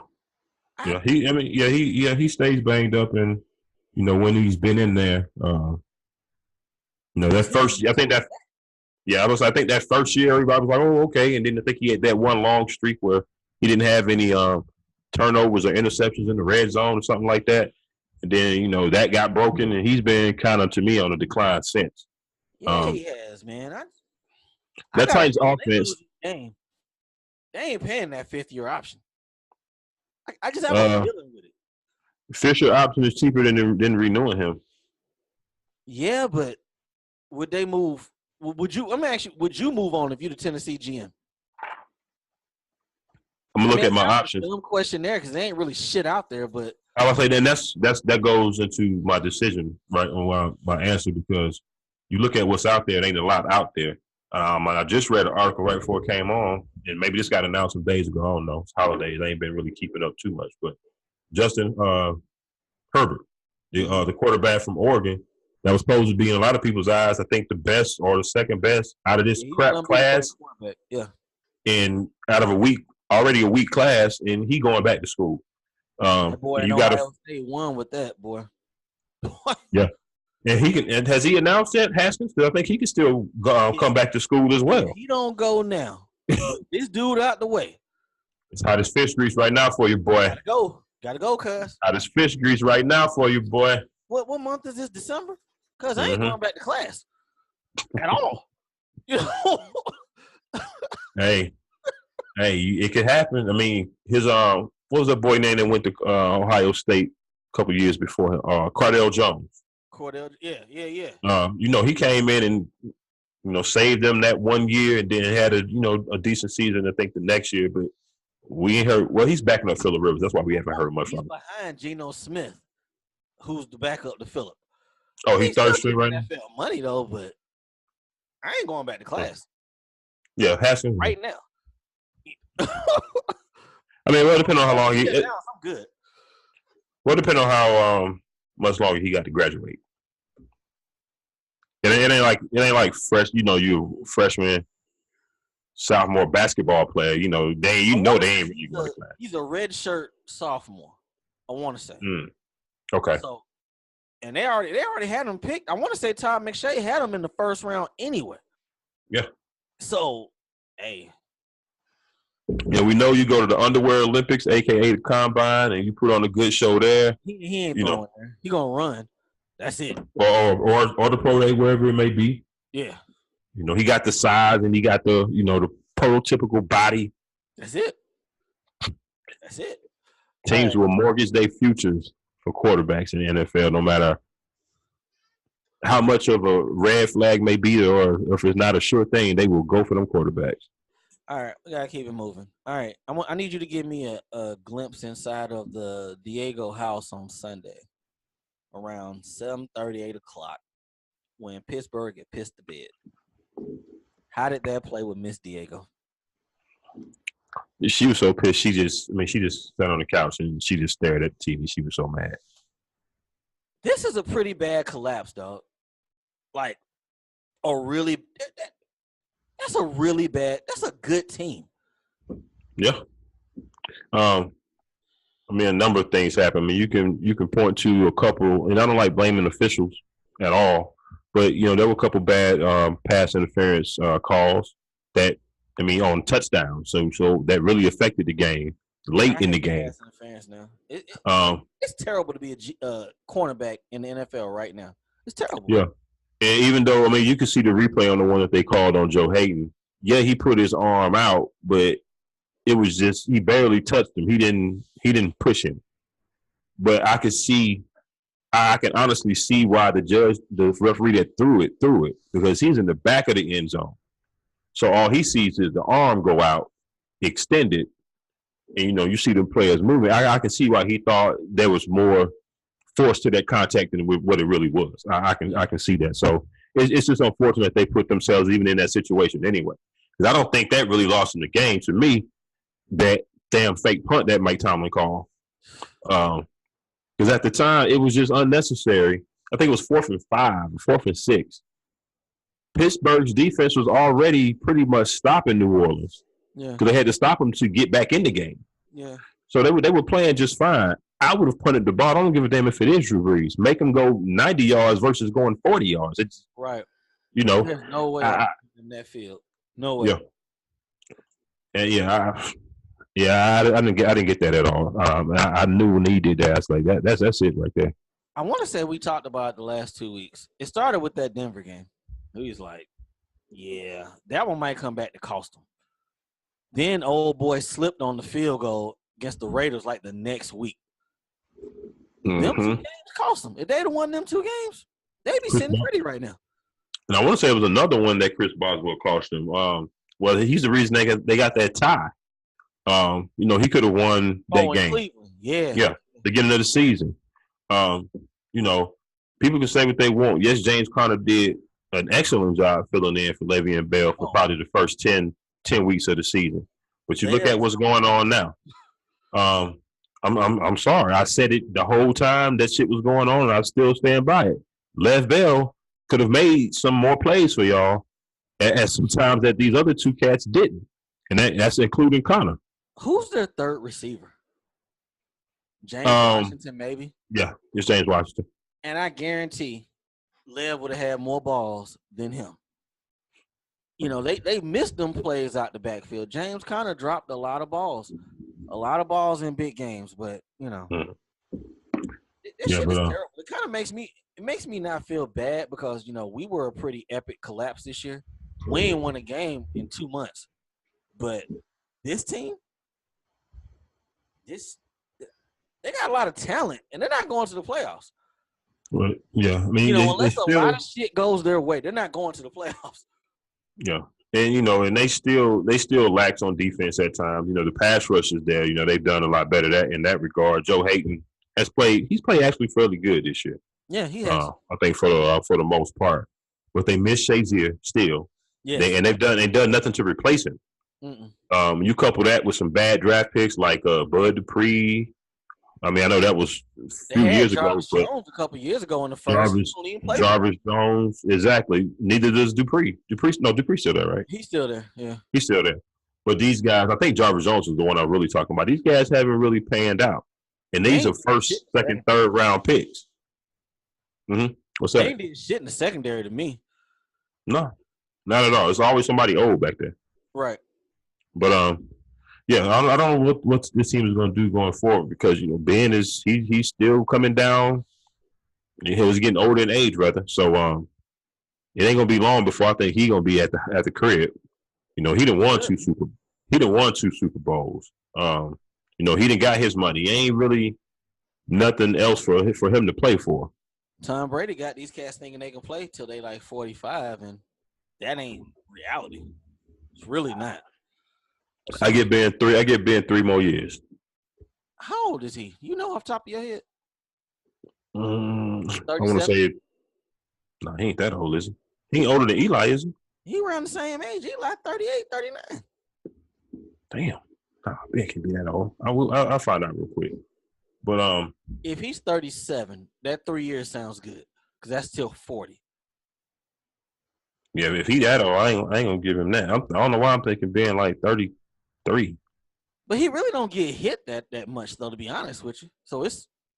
Yeah. He stays banged up, and when he's been in there, that first. I think that. Yeah, I think that first year everybody was like, oh, okay, and then I think he had that one long streak where he didn't have any turnovers or interceptions in the red zone or something like that. And then, that got broken, and he's been kind of, to me, on a decline since. Yeah, he has, man. That Titans offense. They ain't paying that fifth-year option. I just have a feeling with it. Fisher option is cheaper than renewing him. Yeah, but would they move? Would you move on if you're the Tennessee GM? I'm gonna look at my options. Dumb question there because there ain't really shit out there, but I would say then that goes into my decision, right, on my answer, because you look at what's out there, it ain't a lot out there. I just read an article right before it came on, and maybe this got announced some days ago. I don't know. It's holidays. I ain't been really keeping up too much, but Justin Herbert, the quarterback from Oregon, that was supposed to be in a lot of people's eyes, I think the best or the second best out of this crap class. Yeah. And out of a week class, and he going back to school. Boy, you got to stay one with that, boy. Yeah. And he can. And has he announced that, Haskins? I think he can still come back to school as well. He don't go now. This dude out the way. It's hot as fish grease right now for you, boy. Gotta go, cuz. Hot as fish grease right now for you, boy. What month is this? December? Cuz I ain't going back to class at all. Hey, it could happen. I mean, his what was that boy name that went to Ohio State a couple years before him? Cardell Jones. Yeah. He came in and saved them that 1 year, and then had a decent season. I think the next year, but we ain't heard. Well, he's backing up Phillip Rivers. That's why we haven't heard much from him. He's behind Geno Smith, who's the backup to Phillip. Oh, he's third string right now. NFL money though, but I ain't going back to class. Yeah, Haskins right now. I mean, well, depending on how long I'm good. Well, depending on how much longer he got to graduate. It ain't like fresh. You freshman, sophomore basketball player. They ain't really going to class. He's a redshirt sophomore. I want to say. Okay. So, and they already had him picked. I want to say Todd McShay had him in the first round anyway. Yeah. So, hey. Yeah, we know you go to the Underwear Olympics, aka the Combine, and you put on a good show there. He ain't going there. He gonna run. That's it. Or the pro day, wherever it may be. Yeah. He got the size and he got the the prototypical body. That's it. Teams will mortgage their futures for quarterbacks in the NFL, no matter how much of a red flag may be there, or if it's not a sure thing, they will go for them quarterbacks. All right, we gotta keep it moving. All right, I need you to give me a glimpse inside of the Diego house on Sunday, around 7:30, 8 o'clock, when Pittsburgh get pissed to bed. How did that play with Miss Diego? She was so pissed. She just sat on the couch and she just stared at the TV. She was so mad. This is a pretty bad collapse, dog. Like that's a really bad. That's a good team. Yeah. A number of things happen. I mean, you can point to a couple, and I don't like blaming officials at all, but there were a couple bad pass interference calls that on touchdowns. So that really affected the game late in the game. Pass interference now. It's terrible to be a cornerback in the NFL right now. It's terrible. Yeah. And even though, you can see the replay on the one that they called on Joe Hayden. Yeah, he put his arm out, but it was just he barely touched him. He didn't push him. But I can honestly see why the referee that threw it, because he's in the back of the end zone. So all he sees is the arm go out, extended, and you see the players moving. I can see why he thought there was more force to that contact than what it really was. I can see that. So it's just unfortunate they put themselves even in that situation anyway. Because I don't think that really lost in the game. To me, that damn fake punt that Mike Tomlin called. Because at the time, it was just unnecessary. I think it was 4th and 5, 4th and 6. Pittsburgh's defense was already pretty much stopping New Orleans. Yeah. Because they had to stop them to get back in the game. Yeah. So they were playing just fine. I would have punted the ball. I don't give a damn if it is Drew Brees. Make them go 90 yards versus going 40 yards. It's right. There's no way in that field. No way. Yeah. And I didn't get that at all. I knew when he did that. I was like, that's it right there. I want to say we talked about it the last 2 weeks. It started with that Denver game. He was like, yeah, that one might come back to cost him. Then old boy slipped on the field goal against the Raiders like the next week. Them 2 games cost them. If they'd have won them 2 games, they'd be sitting pretty right now. And I want to say it was another one that Chris Boswell cost them. Well, he's the reason they got that tie. He could have won that game. Cleveland. Yeah. Yeah, beginning of the season. People can say what they want. Yes, James Conner did an excellent job filling in for Le'Veon Bell for probably the first 10 weeks of the season. But you look at what's going on now. I'm sorry. I said it the whole time that shit was going on, and I still stand by it. Lev Bell could have made some more plays for y'all at some times that these other 2 cats didn't. And that's including Conner. Who's their third receiver? James Washington, maybe? Yeah, it's James Washington. And I guarantee Lev would have had more balls than him. They missed them plays out the backfield. James Conner dropped a lot of balls in big games, but this shit is terrible. It kind of makes me not feel bad because we were a pretty epic collapse this year. We ain't won a game in 2 months, but this team, they got a lot of talent, and they're not going to the playoffs. Well, yeah, I mean, unless a lot of shit goes their way, they're not going to the playoffs. Yeah, and and they still lax on defense at times. The pass rush is there. They've done a lot better in that regard. Joe Hayden has played. He's played actually fairly good this year. Yeah, he has. I think for the most part, but they miss Shazier still. Yeah, they've done nothing to replace him. You couple that with some bad draft picks like Bud Dupree. I mean, I know that was a few years ago. Jarvis Jones a couple years ago in the first. Jarvis Jones, exactly. Neither does Dupree. Dupree's still there, right? He's still there, yeah. He's still there. But these guys, I think Jarvis Jones is the one I'm really talking about. These guys haven't really panned out. And these are first, second, third round picks. What's that? They did shit in the secondary to me. No, not at all. It's always somebody old back there. Right. But yeah, I don't know what this team is going to do going forward because Ben he's still coming down. He was getting older in age, rather. So it ain't gonna be long before I think he's gonna be at the crib. He didn't won 2 Super Bowls. He didn't got his money. He ain't really nothing else for him to play for. Tom Brady got these cats thinking they can play till they like 45, and that ain't reality. It's really not. I get Ben 3 more years. How old is he? Off the top of your head? I want to say it. No, he ain't that old, is he? He ain't older than Eli, is he? He around the same age. Eli 38, 39. Damn. Nah, Ben can't be that old. I'll find out real quick. But if he's 37, that 3 years sounds good because that's still 40. Yeah, if he that old, I ain't gonna give him that. I don't know why I'm thinking Ben like 33. But he really don't get hit that much, though, to be honest with you. So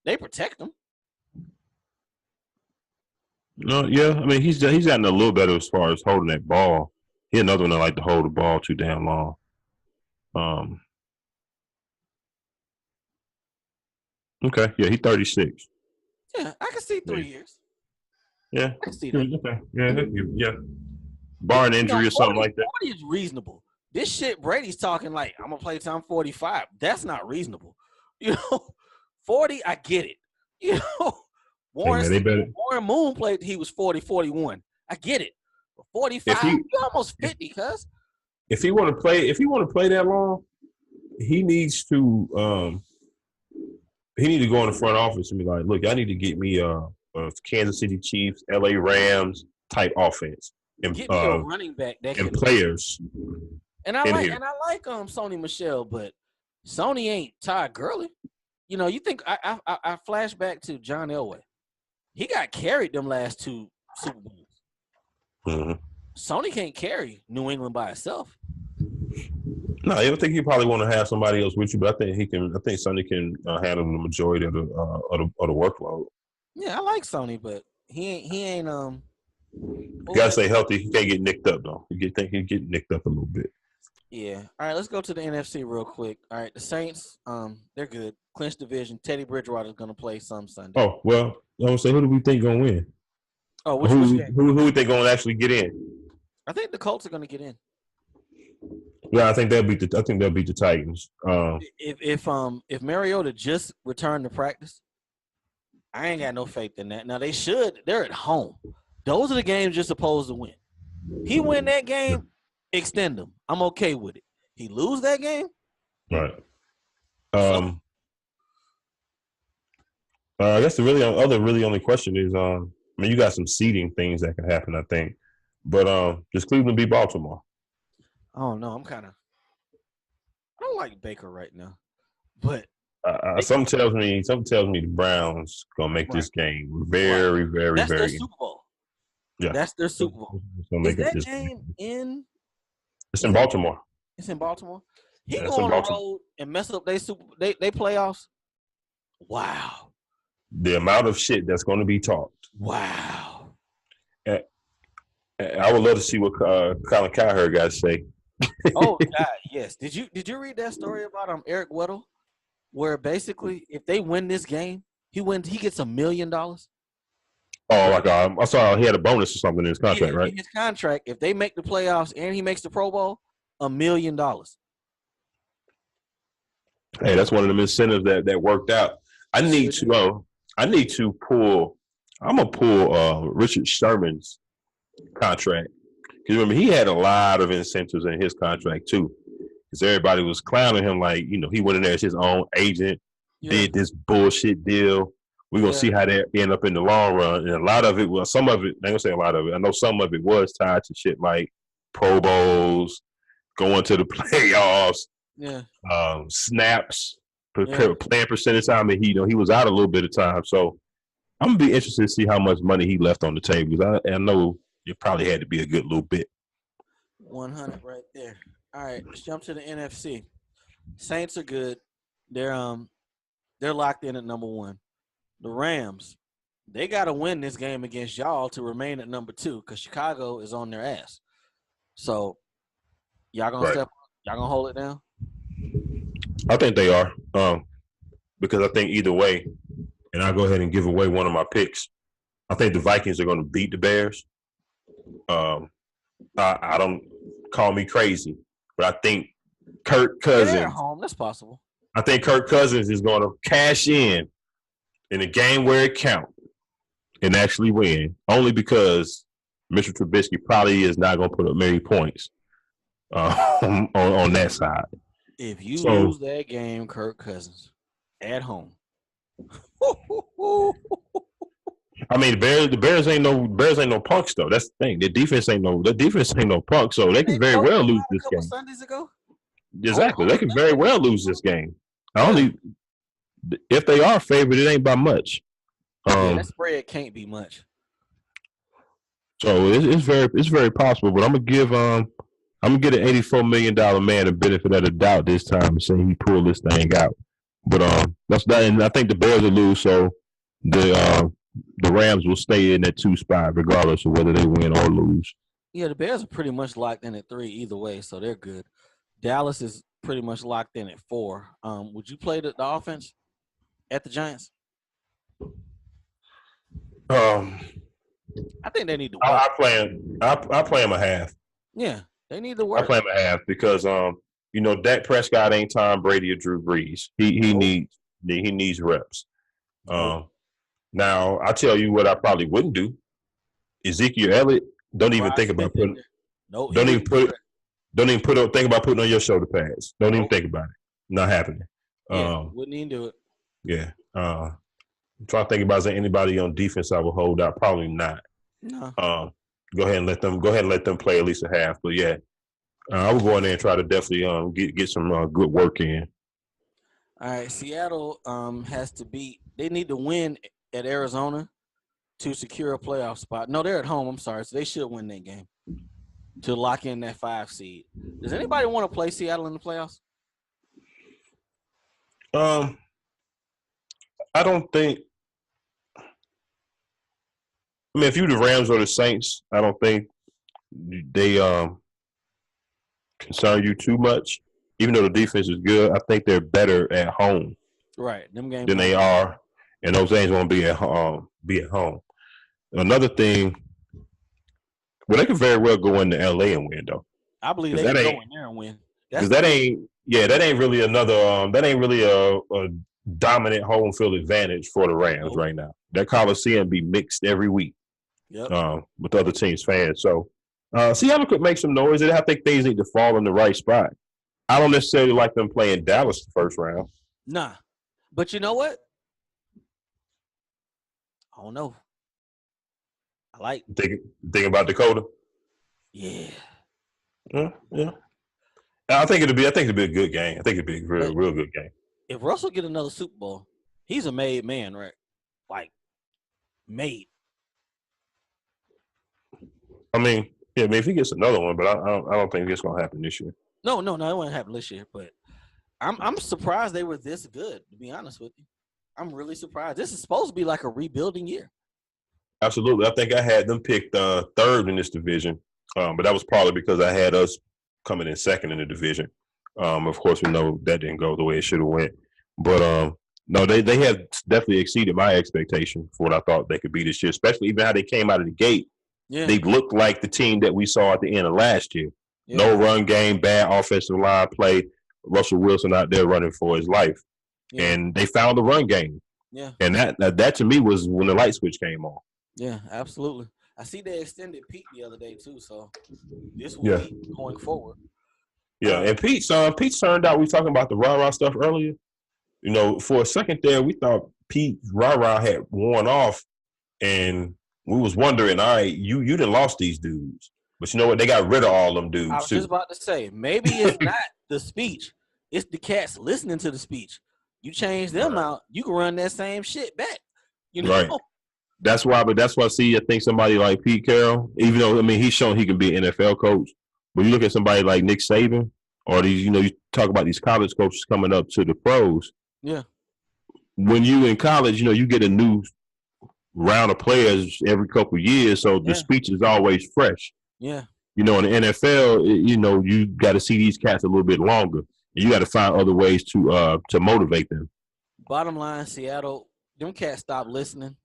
they protect him. No, yeah. I mean, he's gotten a little better as far as holding that ball. He another one that like to hold the ball too damn long. Okay, yeah, he's 36. Yeah, I can see 3 years. Yeah, I can see that. Okay, yeah. Barring injury or something like that. 40 is reasonable. This shit Brady's talking like I'm gonna play till I'm 45. That's not reasonable. 40, I get it. Hey man, they better. Warren Moon played. He was 40, 41. I get it. But 45, you almost 50, cuz. If he want to play that long, he needs to go in the front office and be like, look, I need to get me a Kansas City Chiefs, LA Rams type offense and get me a running back that and players. And I like Sony Michel, but Sony ain't Todd Gurley. You think I flash back to John Elway. He got carried them last 2 Super Bowls. Mm-hmm. Sony can't carry New England by itself. No, I don't think he probably want to have somebody else with you, but I think he can. I think Sony can handle the majority of the workload. Yeah, I like Sony, but he ain't. You gotta stay healthy. He can't get nicked up though. He get nicked up a little bit. Yeah. All right, let's go to the NFC real quick. All right, the Saints, they're good. Clinch division. Teddy Bridgewater's gonna play some Sunday. Oh well, I would say who do we think gonna win? Oh, who we think gonna actually get in? I think the Colts are gonna get in. Yeah, I think they'll beat the Titans. If Mariota just returned to practice, I ain't got no faith in that. Now they should. They're at home. Those are the games you're supposed to win. He win that game, extend them. I'm okay with it. He lose that game, right? I guess the really only question is, I mean, you got some seeding things that can happen, I think, but does Cleveland beat Baltimore? Oh no, I don't like Baker right now, but something tells me the Browns gonna make this game very, very, that's very. Their Super Bowl. Yeah, that's their Super Bowl. Is that game in? It's in Baltimore. It's in Baltimore. He go on the road and mess up they playoffs. Wow. The amount of shit that's going to be talked. Wow. I would love to see what Colin Cowherd got to say. Oh God, yes. Did you read that story about Eric Weddle, where basically if they win this game, he gets $1 million. Oh my God! I saw he had a bonus or something in his contract, right? In his contract, if they make the playoffs and he makes the Pro Bowl, $1 million. Hey, that's one of them incentives that worked out. I'm gonna pull Richard Sherman's contract. Because remember, he had a lot of incentives in his contract too. Because everybody was clowning him like, he went in there as his own agent, did this bullshit deal. We're gonna see how that end up in the long run. And a lot of it was, some of it, I ain't gonna say a lot of it. I know some of it was tied to shit like Pro Bowls, going to the playoffs, snaps, playing percentage time, and he was out a little bit of time. So I'm gonna be interested to see how much money he left on the table. I know it probably had to be a good little bit. 100 right there. All right, let's jump to the NFC. Saints are good. They're locked in at number 1. The Rams, they got to win this game against y'all to remain at number 2 because Chicago is on their ass. So y'all gonna step up? Y'all gonna hold it down? I think they are, because I think either way, and I'll go ahead and give away one of my picks. I think the Vikings are going to beat the Bears. I don't call me crazy, but I think Kirk Cousins. They're at home. That's possible. I think Kirk Cousins is going to cash in a game where it counts and actually win, only because Mr. Trubisky probably is not going to put up many points on that side. If you lose that game, Kirk Cousins at home. I mean, the Bears ain't no punks though. That's the thing. The defense ain't no punks, so they can very well lose this game. Sundays ago. Exactly, they can very well lose this game. Only if they are favored, it ain't by much. That spread can't be much. So it's very possible. But I'm gonna get an $84 million man the benefit of the doubt this time and say he pulled this thing out. But that's that, and I think the Bears will lose. So the Rams will stay in that 2 spot regardless of whether they win or lose. Yeah, the Bears are pretty much locked in at 3 either way, so they're good. Dallas is pretty much locked in at 4. Would you play the offense at the Giants? I think they need to. I play him a half. Yeah, They need to I work. play him at half because Dak Prescott ain't Tom Brady or Drew Brees. He needs reps. Now I tell you what I probably wouldn't do. Ezekiel Elliott, don't even Rod think about Smith in putting. there. No, he Don't even wouldn't put. do Don't even think about putting on your shoulder pads. Don't even think about it. Not happening. Yeah, wouldn't even do it. Yeah. I'm trying to think about is there anybody on defense I would hold out. Probably not. No. Go ahead and let them play at least a half. But yeah, I would go in there and try to definitely get some good work in. All right, Seattle has to beat. They need to win at Arizona to secure a playoff spot. No, they're at home. I'm sorry, so they should win that game to lock in that 5 seed. Does anybody want to play Seattle in the playoffs? I don't think. I mean, if you the Rams or the Saints, I don't think they concern you too much. Even though the defense is good, I think they're better at home, right? Them games than they are, and those games won't be at home. Another thing, well, they could very well go into LA and win though. I believe they can go in there and win. Because that ain't really another. That ain't really a dominant home field advantage for the Rams right now. That Coliseum be mixed every week. Yep. With other teams' fans. So Seattle could make some noise. I think things need to fall in the right spot. I don't necessarily like them playing Dallas the first round. Nah. But you know what? I don't know. I like thinking about Dakota. Yeah. Yeah. I think it'd be a good game. I think it'd be a real good game. If Russell get another Super Bowl, he's a made man, right? Like made. I mean, yeah, if he gets another one, but I don't think it's gonna happen this year. No, it won't happen this year. But I'm surprised they were this good. To be honest with you, I'm really surprised. This is supposed to be like a rebuilding year. Absolutely, I think I had them picked third in this division, but that was probably because I had us coming in second in the division. Of course, we know that didn't go the way it should have went, but no, they have definitely exceeded my expectation for what I thought they could be this year, especially even how they came out of the gate. Yeah. They looked like the team that we saw at the end of last year. Yeah. No run game, bad offensive line play. Russell Wilson out there running for his life. Yeah. And they found the run game. Yeah. And that to me was when the light switch came on. Yeah, absolutely. I see they extended Pete the other day too, so this will be going forward. Yeah, and Pete's turned out, we were talking about the rah-rah stuff earlier. For a second there, we thought Pete's rah-rah had worn off, and we was wondering, all right, you done lost these dudes. But you know what? They got rid of all them dudes, I was just about to say, maybe it's not the speech. It's the cats listening to the speech. You change them out, you can run that same shit back. Right. That's why I think somebody like Pete Carroll, even though, I mean, he's shown he can be an NFL coach, but you look at somebody like Nick Saban or these, you talk about these college coaches coming up to the pros. Yeah. When you in college, you get a new round of players every couple of years, so the speech is always fresh. Yeah. In the NFL, you got to see these cats a little bit longer. You got to find other ways to motivate them. Bottom line, Seattle, them cats stopped listening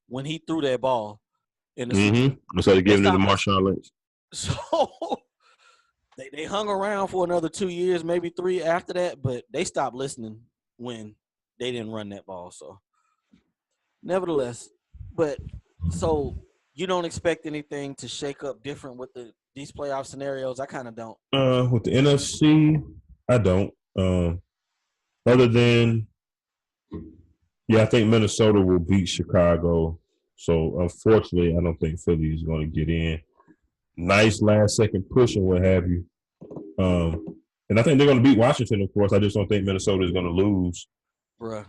when he threw that ball in the So they're giving it to Marshawn Lynch. So they hung around for another 2 years, maybe 3 after that, but they stopped listening when they didn't run that ball. So nevertheless, but so you don't expect anything to shake up different with these playoff scenarios? I kind of don't. With the NFC, I don't. Other than, I think Minnesota will beat Chicago. So, unfortunately, I don't think Philly is going to get in. Nice last-second push and what have you. And I think they're going to beat Washington, of course. I just don't think Minnesota is going to lose. Bruh.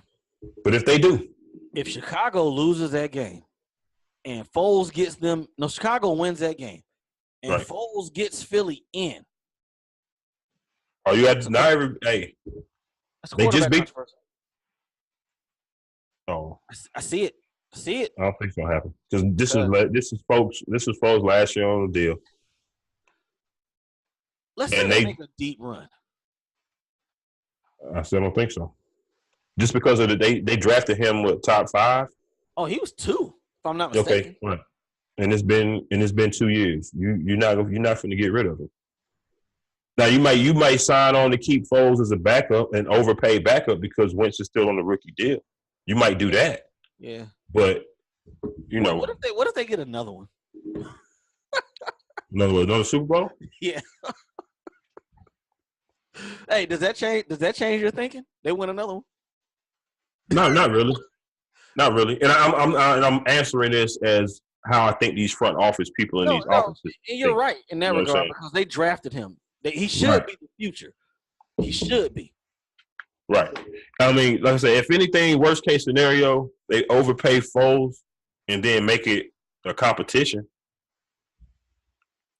But if they do. If Chicago loses that game and Foles gets them – no, Chicago wins that game and Foles gets Philly in. Oh, you had not every – hey. They just beat – oh. I see it. I don't think it's gonna happen because this is folks last year on the deal. Let's say they make a deep run. I still don't think so. Just because of they drafted him with top 5. Oh, he was 2, if I'm not mistaken. Okay, right. And it's been 2 years. You're not going to get rid of him. Now you might sign on to keep Foles as a backup and overpay backup because Wentz is still on the rookie deal. You might do that. Yeah. But you know, what if they get another one? Another Super Bowl? Yeah. Hey, does that change your thinking? They win another one? No, not really. Not really. And I'm answering this as how I think these front office people in these offices. And you're right in that regard because they drafted him. He should be the future. He should be. Right. I mean, like I said, if anything, worst case scenario, they overpay Foles and then make it a competition,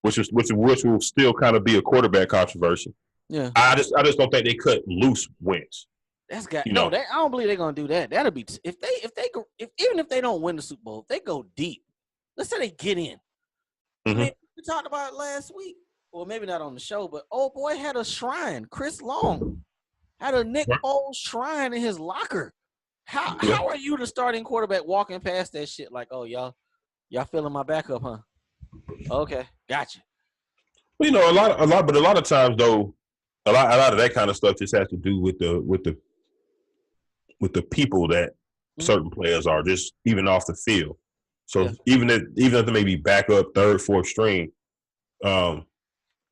which will still kind of be a quarterback controversy. Yeah. I just don't think they cut loose Wentz. That's got I don't believe they're gonna do that. That'll be if even if they don't win the Super Bowl, if they go deep. Let's say they get in. Mm-hmm. I mean, we talked about it last week. Well, maybe not on the show, but old boy had a shrine. Chris Long had a Nick Foles shrine in his locker. How are you the starting quarterback walking past that shit like, oh y'all feeling my backup, huh? Okay, gotcha. Well, you know, a lot of times though, a lot of that kind of stuff just has to do with the people that certain players are, just even off the field. So even if they may be backup, third, fourth string, you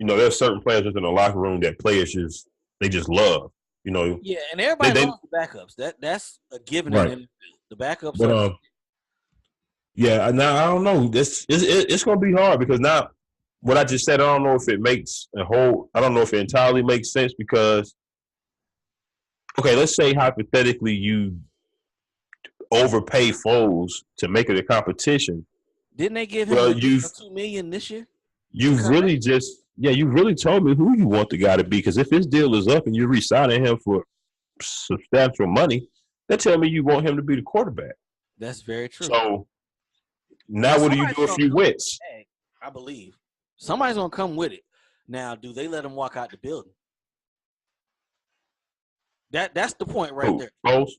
know, there's certain players within the locker room that players just love. You know. Yeah, and everybody loves the backups. That's a given. Right. The backups. But yeah. Now I don't know. It's going to be hard because now what I just said, I don't know if it makes I don't know if it entirely makes sense because, okay, let's say hypothetically you overpay Foles to make it a competition. Didn't they give him $2 million this year? You've really told me who you want the guy to be because if his deal is up and you're re-signing him for substantial money, that tell me you want him to be the quarterback. That's very true. So now what do you do if you wins? I believe somebody's gonna come with it. Now, do they let him walk out the building? That's the point right there. Foles?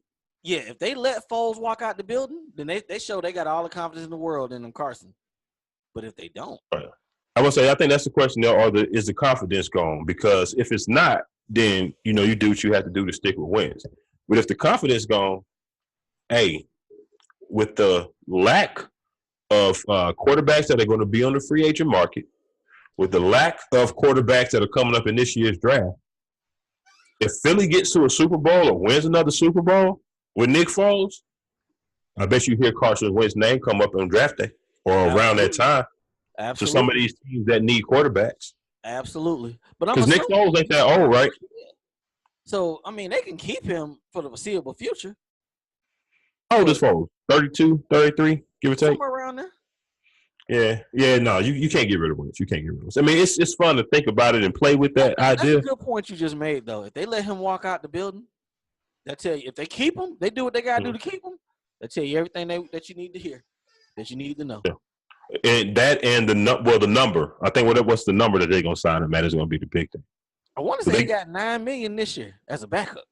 Yeah, if they let Foles walk out the building, then they show they got all the confidence in the world in them Carson. But if they don't, I would say I think that's the question there, is the confidence gone? Because if it's not, then you know you do what you have to do to stick with wins. But if the confidence gone, hey, with the lack of quarterbacks that are going to be on the free agent market, with the lack of quarterbacks that are coming up in this year's draft, if Philly gets to a Super Bowl or wins another Super Bowl with Nick Foles, I bet you hear Carson Wentz's name come up on draft day or around that time. Absolutely. So some of these teams that need quarterbacks. Absolutely. But because Nick Foles ain't that old, right? So, I mean, they can keep him for the foreseeable future. How old is Foles? 32, 33, give or take? Somewhere around there. Yeah, no, you can't get rid of Wentz. You can't get rid of Wentz. I mean, it's fun to think about it and play with that idea. That's a good point you just made, though. If they let him walk out the building, that tell you if they keep him, they do what they gotta do to keep him. They tell you everything that you need to hear, that you need to know. Yeah. And the number. I think what's the number that they're gonna sign him at is gonna be the big thing. I want to say he got $9 million this year as a backup.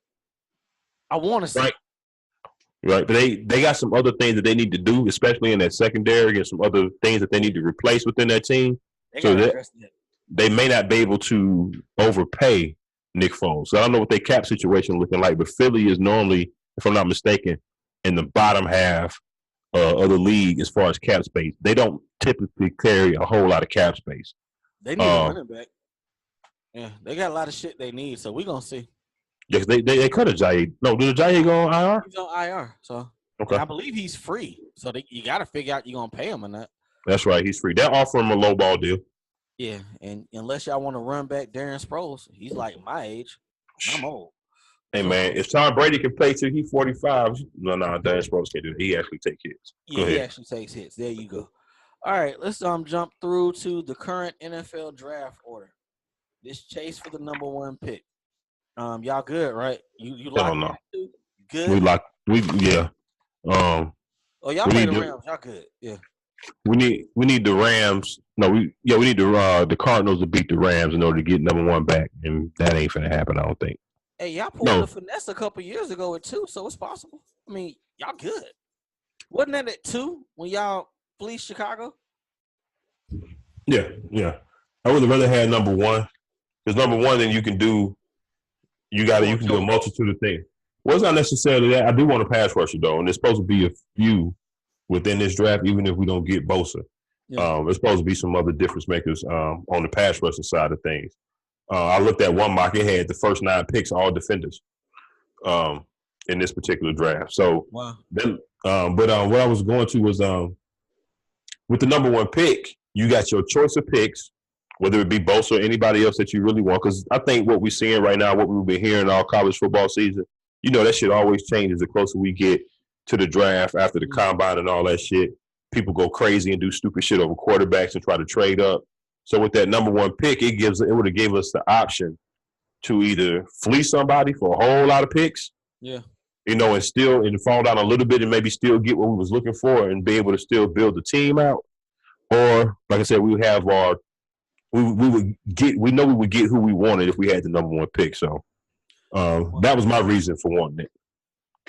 I want to say. Right, but they got some other things that they need to do, especially in that secondary, and some other things that they need to replace within that team. So they may not be able to overpay Nick Foles. So I don't know what their cap situation is looking like, but Philly is normally, if I'm not mistaken, in the bottom half of the league as far as cap space. They don't typically carry a whole lot of cap space. They need a running back. Yeah, they got a lot of shit they need, so we're going to see. Yes, they cut Ajayi. No, did Ajayi go on IR? He's on IR, so okay. I believe he's free. So you got to figure out you're going to pay him or not. That's right, he's free. They'll offer him a low ball deal. Yeah, and unless y'all want to run back Darren Sproles, he's like my age. I'm old. Hey, man, if Tom Brady can play till he's 45, no, Darren Sproles can't do that. He actually takes hits. Yeah, he actually takes hits. There you go. All right, let's jump through to the current NFL draft order. This chase for the number 1 pick. Y'all good, right? You locked in too? Good? Yeah. Oh, y'all play the Rams. Y'all good. Yeah. We need the Rams. No, we need the Cardinals to beat the Rams in order to get number 1 back, and that ain't finna happen, I don't think. Hey, y'all pulled the finesse a couple years ago at 2, so it's possible. I mean, y'all good. Wasn't that at 2 when y'all fleeced Chicago? Yeah. I would have rather had number 1. Because number one, then you can do a multitude of things. Well, it's not necessarily that. I do want a pass rusher though, and there's supposed to be a few within this draft, even if we don't get Bosa. Yeah. There's supposed to be some other difference makers on the pass rushing side of things. I looked at one mock; it had the first 9 picks all defenders in this particular draft. So, wow. Then, what I was going to was with the number 1 pick, you got your choice of picks, whether it be Bosa or anybody else that you really want. Because I think what we're seeing right now, what we've been hearing all college football season, that shit always changes the closer we get to the draft after the combine and all that shit. People go crazy and do stupid shit over quarterbacks and try to trade up. So with that number 1 pick, it would have gave us the option to either fleece somebody for a whole lot of picks, and still fall down a little bit and maybe still get what we was looking for and be able to still build the team out. Or like I said, we would have we would get who we wanted if we had the number 1 pick. So that was my reason for wanting it.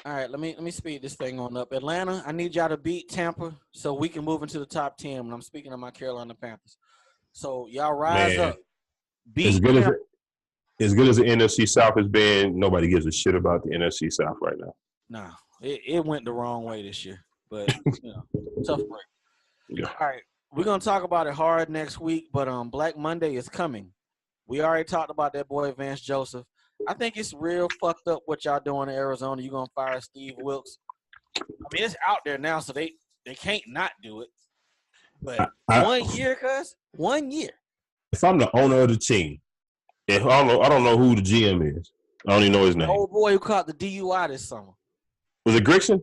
All right, let me speed this thing on up. Atlanta, I need y'all to beat Tampa so we can move into the top 10. And I'm speaking of my Carolina Panthers. So y'all rise up. Beat as good as the NFC South has been, nobody gives a shit about the NFC South right now. Nah, it went the wrong way this year. But tough break. Yeah. All right, we're gonna talk about it hard next week, but Black Monday is coming. We already talked about that boy Vance Joseph. I think it's real fucked up what y'all doing in Arizona. You're going to fire Steve Wilkes. I mean, it's out there now, so they can't not do it. But 1 year, cuz? 1 year. If I'm the owner of the team, and I don't know who the GM is. I don't even know his name. The old boy who caught the DUI this summer. Was it Grigson?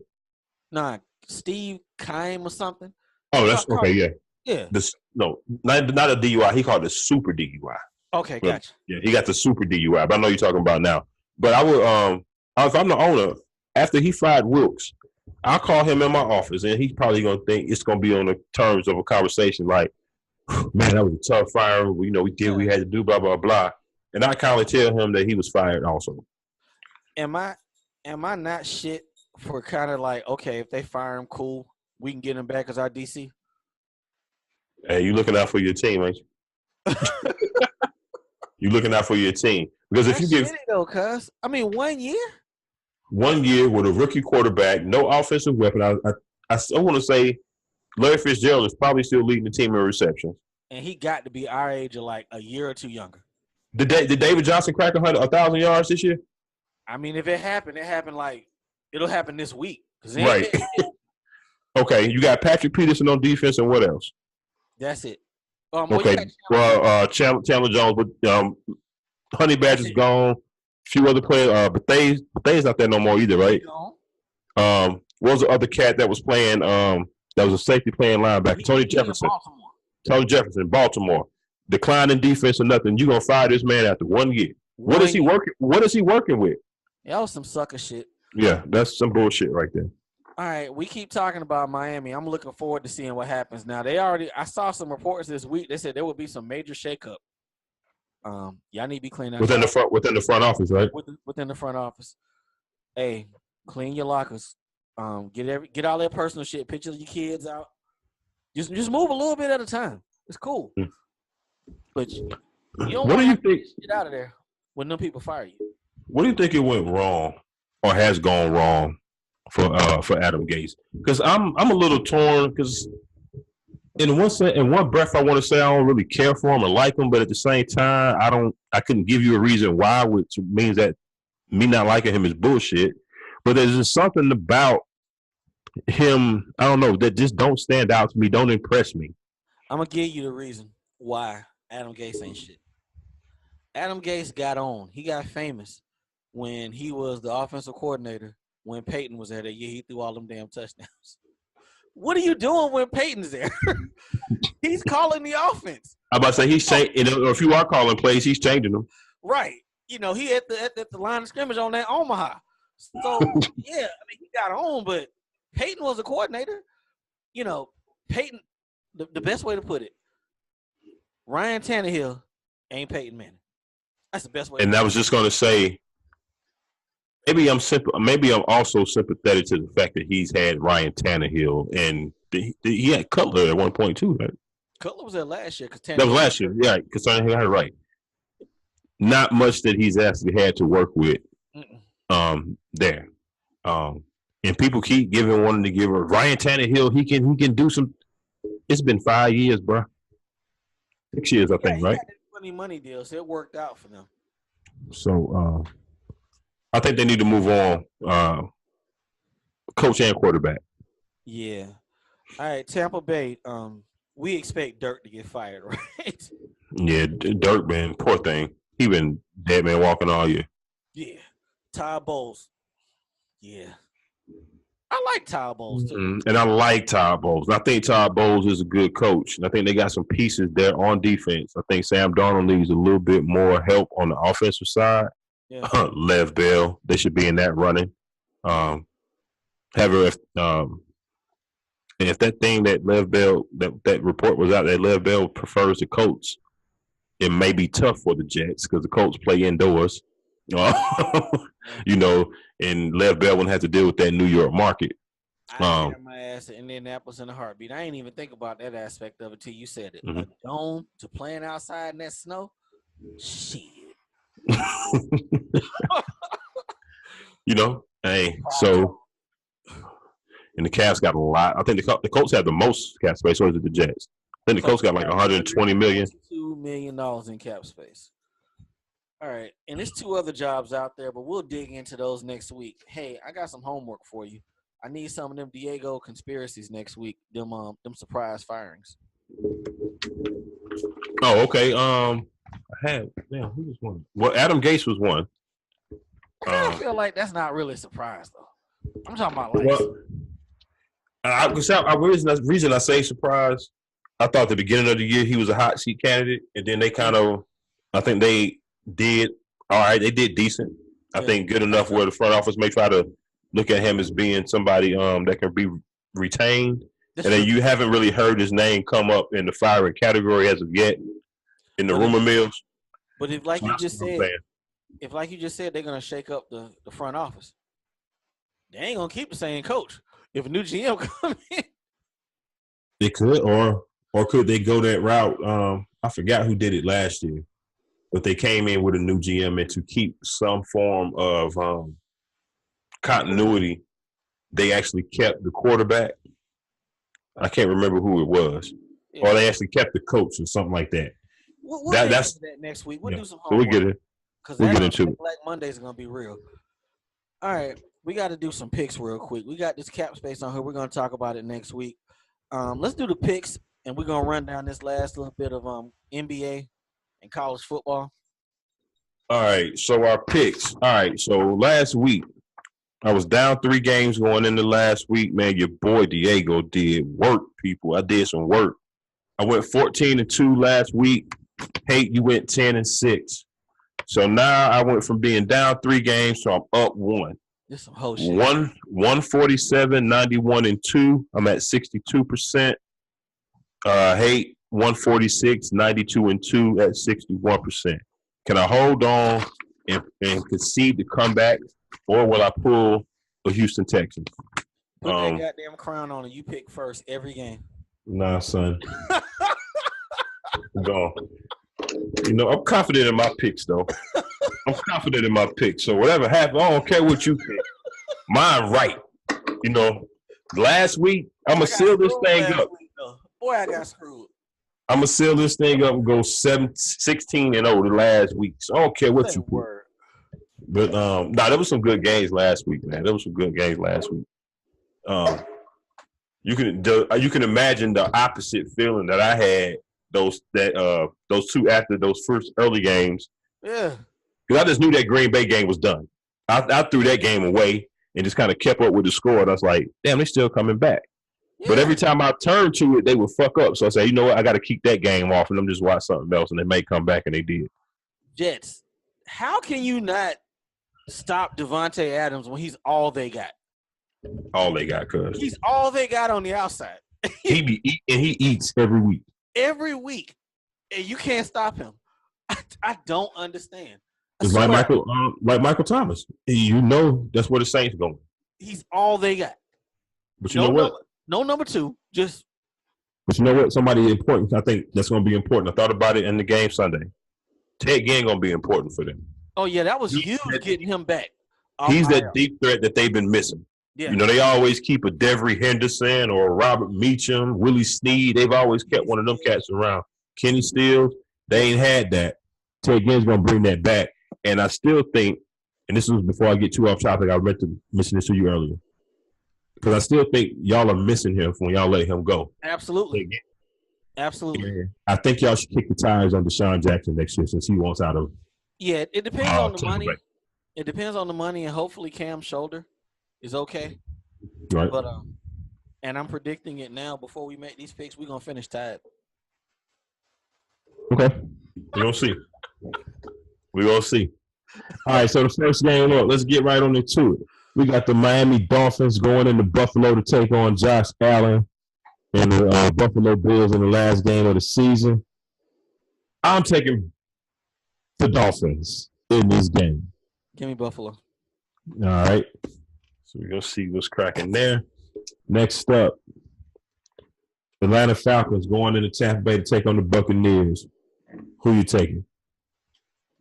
Nah, Steve Keim or something. Oh, that's okay, yeah. Yeah. Not a DUI. He called it a super DUI. Okay, gotcha. Yeah, he got the super DUI, but I know you're talking about now. But I would, if I'm the owner, after he fired Wilkes, I'll call him in my office, and he's probably gonna think it's gonna be on the terms of a conversation like, "Man, that was a tough fire. We did what we had to do, blah blah blah." And I kindly tell him that he was fired also. Am I not shit for kind of like, okay, if they fire him, cool, we can get him back as our DC? Hey, you looking out for your team, ain't you? You looking out for your team because if you give though, cuz 1 year, 1 year with a rookie quarterback, no offensive weapon. I still want to say Larry Fitzgerald is probably still leading the team in receptions, and he got to be our age or like a year or two younger. Did David Johnson crack 1,000 yards this year? I mean, if it happened like it'll happen this week. Right. Okay, you got Patrick Peterson on defense, and what else? That's it. Okay. Well, Chandler Jones, but Honey Badger's gone. A few other players. Bethay's not there no more either, right? What was the other cat that was playing? That was a safety playing linebacker. Tony Jefferson. Tony Jefferson, Baltimore. Decline in defense or nothing. You're gonna fire this man after 1 year. What is he working? What is he working with? That was some sucker shit. Yeah, that's some bullshit right there. All right, we keep talking about Miami. I'm looking forward to seeing what happens. Now, I saw some reports this week. They said there would be some major shakeup. Y'all need to be clean within the front office, right? Within the front office. Hey, clean your lockers. Get all that personal shit. Pictures of your kids out. Just move a little bit at a time. It's cool. But you don't want to get out of there when them people fire you. What do you think it went wrong or has gone wrong for Adam Gase? Because I'm a little torn because in one breath I want to say I don't really care for him or like him, but at the same time I couldn't give you a reason why, which means that me not liking him is bullshit. But there's just something about him, I don't know, that just don't stand out to me, don't impress me. I'm gonna give you the reason why Adam Gase ain't shit. Adam Gase got on. He got famous when he was the offensive coordinator when Peyton was there that year. He threw all them damn touchdowns. What are you doing when Peyton's there? He's calling the offense. I'm about to say he's changing. If you are calling plays, he's changing them. Right. He at the line of scrimmage on that Omaha. So yeah, he got on, but Peyton was a coordinator. Peyton. The best way to put it, Ryan Tannehill ain't Peyton Manning. That's the best way. And I was just gonna say, maybe I'm also sympathetic to the fact that he's had Ryan Tannehill and he had Cutler at one point too, right? Cutler was there last year. That was last year, yeah. Because Tannehill had it right. not much that he's actually had to work with there. And people keep wanting to give her Ryan Tannehill. He can do some. It's been 5 years, bro. 6 years, I think, right? Money deal, so it worked out for them. So I think they need to move on, coach and quarterback. Yeah. All right, Tampa Bay. We expect Dirk to get fired, right? Yeah, Dirk, man, poor thing. He been dead man walking all year. Yeah. Todd Bowles. Yeah. I like Todd Bowles too. And I like Todd Bowles. I think Todd Bowles is a good coach. And I think they got some pieces there on defense. I think Sam Darnold needs a little bit more help on the offensive side. Yeah. Lev Bell, they should be in that running. If that thing that Lev Bell, that report was out that Lev Bell prefers the Colts, it may be tough for the Jets because the Colts play indoors. You know, and Lev Bell wouldn't have to deal with that New York market. I had my ass in Indianapolis in a heartbeat. I ain't even think about that aspect of it till you said it. A dome to playing outside in that snow? Shit. You know, hey, so and the Cavs got a lot. I think the Colts have the most cap space, or is it the Jets? I think the Colts got like $120 million. $2 million in cap space. All right, and there's 2 other jobs out there, but we'll dig into those next week. Hey, I got some homework for you. I need some of them Diego conspiracies next week. Them surprise firings. Oh, okay. I had who was one? Well, Adam Gase was one. I feel like that's not really a surprise though. I'm talking about like. The reason I say surprise, I thought at the beginning of the year he was a hot seat candidate, and then they I think they did all right. They did decent. I think good enough where the front office may try to look at him as being somebody that can be retained. And then you haven't really heard his name come up in the firing category as of yet in the rumor mills. But if like you just said, they're gonna shake up the front office. They ain't gonna keep the same coach. If a new GM come in, they could, or could they go that route? I forgot who did it last year, but they came in with a new GM and to keep some form of continuity, they actually kept the quarterback. I can't remember who it was, or they actually kept the coach or something like that. We'll that's that next week. We'll do some homework. So we get it. We'll get into it. Black Mondays are gonna be real. All right. We got to do some picks real quick. We got this cap space on here. We're going to talk about it next week. Let's do the picks, and we're going to run down this last little bit of NBA and college football. All right, so our picks. All right, so last week, I was down 3 games going into last week. Man, your boy Diego did work, people. I did some work. I went 14-2 last week. Hate, you went 10-6. So now I went from being down 3 games to I'm up 1. This some whole shit. 147, 91-2. I'm at 62%. Hate 146, 92-2 at 61%. Can I hold on and concede the comeback, or will I pull the Houston Texans? Put that goddamn crown on and you pick first every game. Nah, son. I'm gone. You know, I'm confident in my picks, though. I'm confident in my picks. So whatever happens, I don't care what you pick. Mine right. You know, last week, I'm going to seal this thing up. Boy, I got screwed. I'm going to seal this thing up and go 16-0 the last week. So I don't care what you pick. But, there was some good games last week, man. There was some good games last week. You can imagine the opposite feeling that I had those 2 after those first early games. Yeah. Because I just knew that Green Bay game was done. I threw that game away and just kind of kept up with the score. And I was like, damn, they're still coming back. Yeah. But every time I turned to it, they would fuck up. So I said, you know what? I got to keep that game off and let them just watch something else. And they may come back, and they did. Jets, how can you not stop Devontae Adams when he's all they got? All they got, cuz. He's all they got on the outside. He eats every week. Every week. And you can't stop him. I don't understand. It's like Michael Thomas. You know that's where the Saints going. He's all they got. But you know what? No number 2. Just. But you know what? Somebody important. I think that's going to be important. I thought about it in the game Sunday. Ted Ginn gonna be important for them. Oh yeah, that was huge getting him back. He's that deep threat that they've been missing. Yeah. You know, they always keep a Devery Henderson or Robert Meacham, Willie Snead. They've always kept one of them cats around. Kenny Stills, they ain't had that. Ted Ginn's gonna bring that back, and I still think, and this was before I get too off topic, I meant to mention this to you earlier, because I still think y'all are missing him when y'all let him go. Absolutely. Absolutely. I think y'all should kick the tires on Deshaun Jackson next year since he wants out of. Yeah, it depends on the money. It depends on the money, and hopefully Cam's shoulder is okay. Right. But and I'm predicting it now. Before we make these picks, we're gonna finish tied. Okay. We're gonna see. We're gonna see. All right. So the first game, look, let's get right on into it. We got the Miami Dolphins going into Buffalo to take on Josh Allen and the Buffalo Bills in the last game of the season. I'm taking the Dolphins in this game. Give me Buffalo. All right. So we're going to see what's cracking there. Next up, Atlanta Falcons going into Tampa Bay to take on the Buccaneers. Who you taking?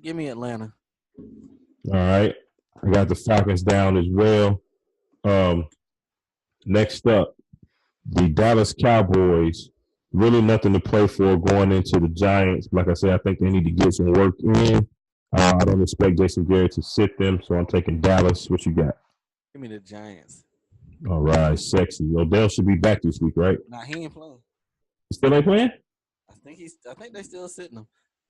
Give me Atlanta. All right. I got the Falcons down as well. Next up, the Dallas Cowboys. Really nothing to play for going into the Giants. Like I said, I think they need to get some work in. I don't expect Jason Garrett to sit them, so I'm taking Dallas. What you got? Give me the Giants. All right, sexy. Odell should be back this week, right? Nah, he ain't playing. He still ain't playing? I think they still sitting him.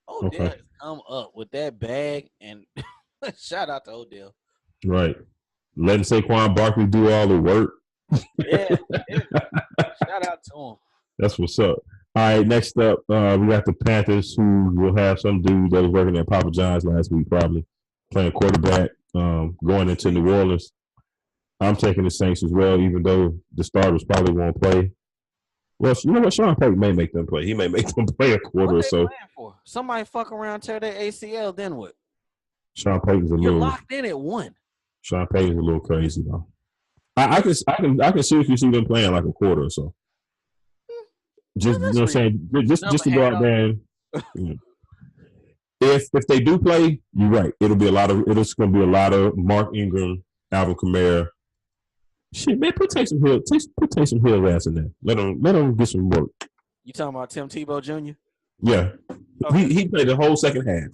Odell has come up with that bag, and shout out to Odell. Right. Letting Saquon Barkley do all the work. Yeah. Shout out to him. That's what's up. All right, next up, we got the Panthers, who will have some dude that was working at Papa John's last week, probably playing quarterback, going into New Orleans. I'm taking the Saints as well, even though the starters probably won't play. Well, you know what? Sean Payton may make them play. He may make them play a quarter or so. For? Somebody fuck around, tear their ACL, then what? Sean Payton's You're locked in at 1. Sean Payton's a little crazy though. I can seriously see them playing like a quarter or so. Just you know what I'm saying, just to go out there and if they do play, you're right. It's gonna be a lot of Mark Ingram, Alvin Kamara. Shit, man, put Taysom Hill ass in there. Let him get some work. You talking about Tim Tebow Jr.? Yeah, okay. He played the whole second half.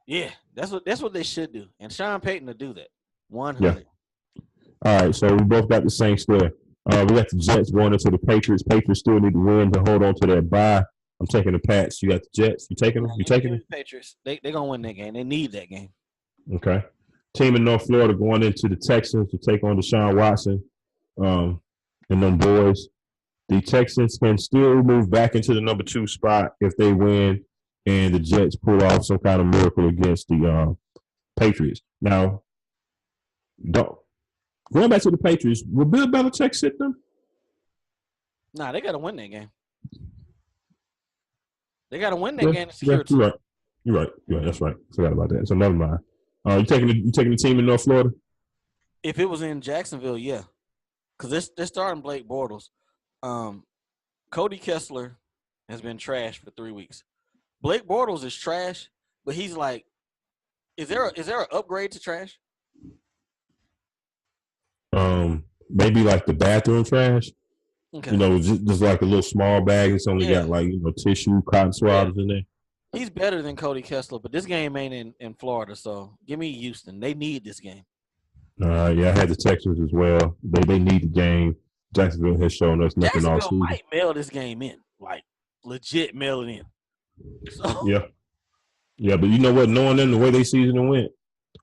Yeah, that's what they should do, and Sean Payton to do that. 100. Yeah. All right, so we both got the Saints there. We got the Jets going into the Patriots. Patriots still need to win to hold on to their bye. I'm taking the Pats. You got the Jets. You taking them? You taking them? Patriots. They gonna win that game. They need that game. Okay. Team in North Florida going into the Texans to take on Deshaun Watson and them boys. The Texans can still move back into the number 2 spot if they win and the Jets pull off some kind of miracle against the Patriots. Now, going back to the Patriots, will Bill Belichick sit them? Nah, they got to win that game. They got to win that game to secure yeah, you're right. That's right. Forgot about that. So never mind. You taking the team in North Florida? If it was in Jacksonville, yeah, because they're starting Blake Bortles. Cody Kessler has been trash for 3 weeks. Blake Bortles is trash, but he's like, is there an upgrade to trash? Maybe like the bathroom trash. Okay. You know, just like a little small bag. It's only got like, you know, tissue, cotton swabs in there. He's better than Cody Kessler, but this game ain't in Florida, so give me Houston. They need this game. Yeah, I had the Texans as well. They need the game. Jacksonville has shown us nothing all season. Might mail this game in, like legit mail it in. So. Yeah, but you know what? Knowing them the way they season went,